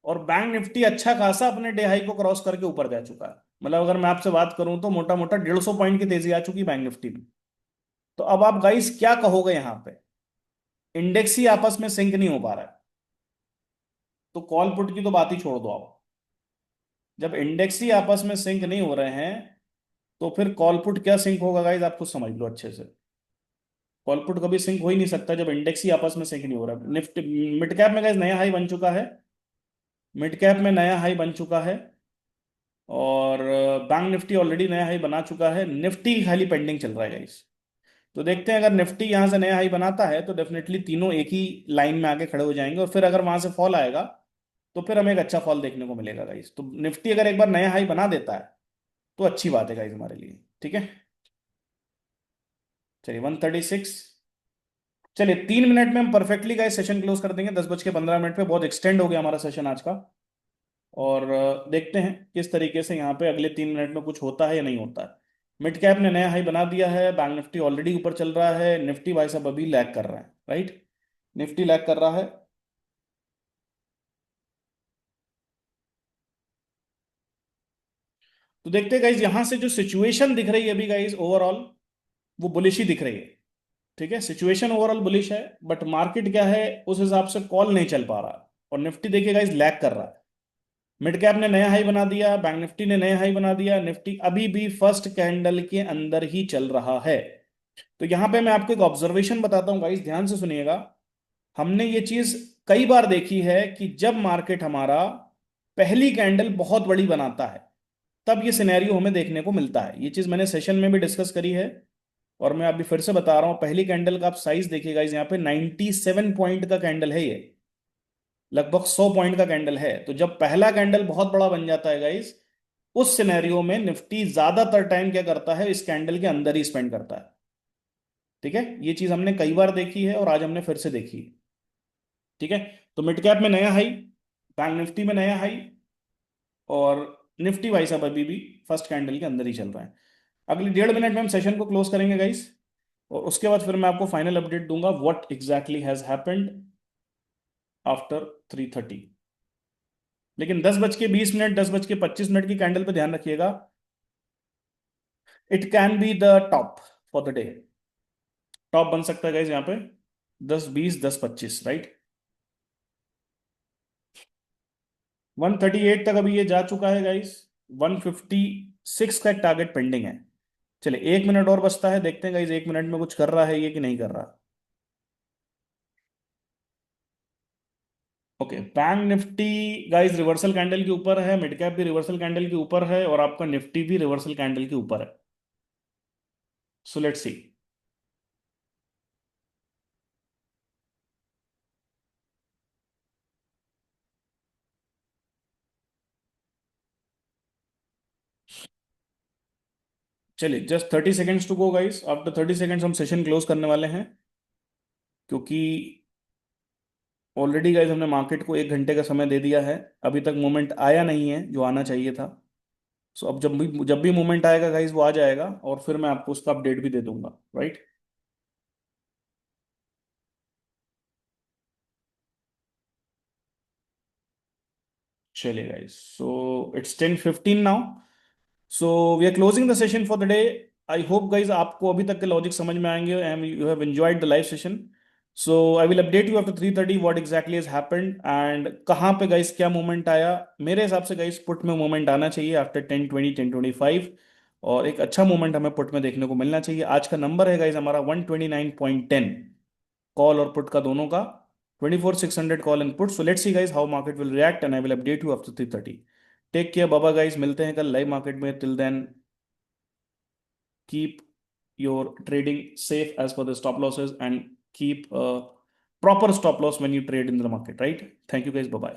और बैंक निफ्टी अच्छा खासा अपने डे हाई को क्रॉस करके ऊपर जा चुका है। मतलब अगर मैं आपसे बात करूं तो मोटा मोटा 150 पॉइंट की तेजी आ चुकी है बैंक निफ्टी में। तो अब आप गाइस क्या कहोगे यहां पे? इंडेक्स ही आपस में सिंक नहीं हो पा रहा है, तो कॉल पुट की तो बात ही छोड़ दो आप। जब इंडेक्स ही आपस में सिंक नहीं हो रहे हैं, तो फिर कॉल पुट क्या सिंक होगा गाइस? आप खुद समझ लो अच्छे से। कॉल पुट कभी सिंक हो ही नहीं सकता जब इंडेक्स ही आपस में सिंक नहीं हो रहा। निफ्टी मिड कैप में गाइस नया हाई बन चुका है। मिड कैप में नया हाई बन चुका है, और बैंक निफ्टी ऑलरेडी नया हाई बना चुका है। निफ्टी खाली पेंडिंग चल रहा है गाइस। तो देखते हैं, अगर निफ्टी यहां से नया हाई बनाता है तो डेफिनेटली तीनों एक ही लाइन में आके खड़े हो जाएंगे, और फिर अगर वहां से फॉल आएगा तो फिर हमें एक अच्छा फॉल देखने को मिलेगा गाइस। तो निफ्टी अगर एक बार नया हाई बना देता है तो अच्छी बात है गाइस हमारे लिए। ठीक है, चलिए 136। चलिए 3 मिनट में हम परफेक्टली गाइस सेशन क्लोज कर देंगे। 10:15 पे बहुत एक्सटेंड हो गया हमारा सेशन आज का, और देखते हैं किस तरीके से यहाँ पे अगले 3 मिनट में कुछ होता है या नहीं होता है। मिड कैप ने नया हाई बना दिया है, बैंक निफ्टी ऑलरेडी ऊपर चल रहा है, निफ्टी भाई साहब अभी लैग कर रहा है, राइट। निफ्टी लैग कर रहा है। तो देखते हैं गाइज, यहां से जो सिचुएशन दिख रही है अभी गाइज ओवरऑल, वो बुलिश ही दिख रही है। ठीक है, सिचुएशन ओवरऑल बुलिश है, बट मार्केट क्या है, उस हिसाब से कॉल नहीं चल पा रहा, और निफ्टी देखिए गाइज लैग कर रहा है। मिड कैप ने नया हाई बना दिया, बैंक निफ्टी ने नया हाई बना दिया, निफ्टी अभी भी फर्स्ट कैंडल के अंदर ही चल रहा है। तो यहां पे मैं आपको एक ऑब्जर्वेशन बताता हूं गाइस, ध्यान से सुनिएगा। हमने ये चीज कई बार देखी है कि जब मार्केट हमारा पहली कैंडल बहुत बड़ी बनाता है, तब ये सिनेरियो हमें देखने को मिलता है। ये चीज मैंने सेशन में भी डिस्कस करी है, और मैं अभी फिर से बता रहा हूं। पहली कैंडल का आप साइज देखिएगा, इस यहाँ पे 97 पॉइंट का कैंडल है ये, लगभग 100 पॉइंट का कैंडल है। तो जब पहला कैंडल बहुत बड़ा बन जाता है गाइस, उस सिनेरियो में निफ्टी ज्यादातर टाइम क्या करता है, इस कैंडल के अंदर ही स्पेंड करता है। ठीक है, ये चीज हमने कई बार देखी है, और आज हमने फिर से देखी है। ठीक है, तो मिड कैप में नया हाई, बैंक निफ्टी में नया हाई, और निफ्टी भाई साहब अभी भी फर्स्ट कैंडल के अंदर ही चल रहा है। अगली 1.5 मिनट में हम सेशन को क्लोज करेंगे गाइस, और उसके बाद फिर मैं आपको फाइनल अपडेट दूंगा what exactly has happened after 3:30। लेकिन 10:20, 10:25 की कैंडल पे ध्यान रखिएगा। It can be the top for the day. Top बन सकता है गाइस यहाँ पे 10:20, 10:25, राइट। 138 तक अभी ये जा चुका है गाइस। 156 का एक टारगेट पेंडिंग है। चलिए 1 मिनट और बचता है, देखते हैं गाइस 1 मिनट में कुछ कर रहा है ये कि नहीं कर रहा। Okay, bank Nifty guys reversal candle के ऊपर है, मिड कैप भी रिवर्सल कैंडल के ऊपर है, और आपका निफ्टी भी रिवर्सल कैंडल के ऊपर है। So let's see. चलिए, just 30 seconds to go guys, after 30 seconds हम सेशन क्लोज करने वाले हैं, क्योंकि ऑलरेडी गाइस हमने मार्केट को 1 घंटे का समय दे दिया है। अभी तक मोमेंट आया नहीं है जो आना चाहिए था। सो अब जब भी मोमेंट आएगा गाइस वो आ जाएगा, और फिर मैं आपको उसका अपडेट भी दे दूंगा, राइट। चलिए guys, so it's 10:15 now. So we are closing the session for the day. I hope guys आपको अभी तक के लॉजिक समझ में आएंगे and you have enjoyed the live session. So I will update you after 3:30 what exactly has happened and कहाँ पे guys क्या मूवमेंट आया। मेरे हिसाब से गाइज पुट में मूवमेंट आना चाहिए आफ्टर 10:20 10:25, और एक अच्छा मूवमेंट हमें पुट में देखने को मिलना चाहिए। आज का नंबर है गाइज हमारा 129.10, कॉल और पुट का दोनों का। 24,600 call and put. So let's see guys how market will react and I will update you after 3:30। Take care बाबा गाइज, मिलते हैं कल लाइव मार्केट में। Till then, keep your trading safe as per the stop losses, and keep a proper stop loss when you trade in the market, right? Thank you guys, bye bye.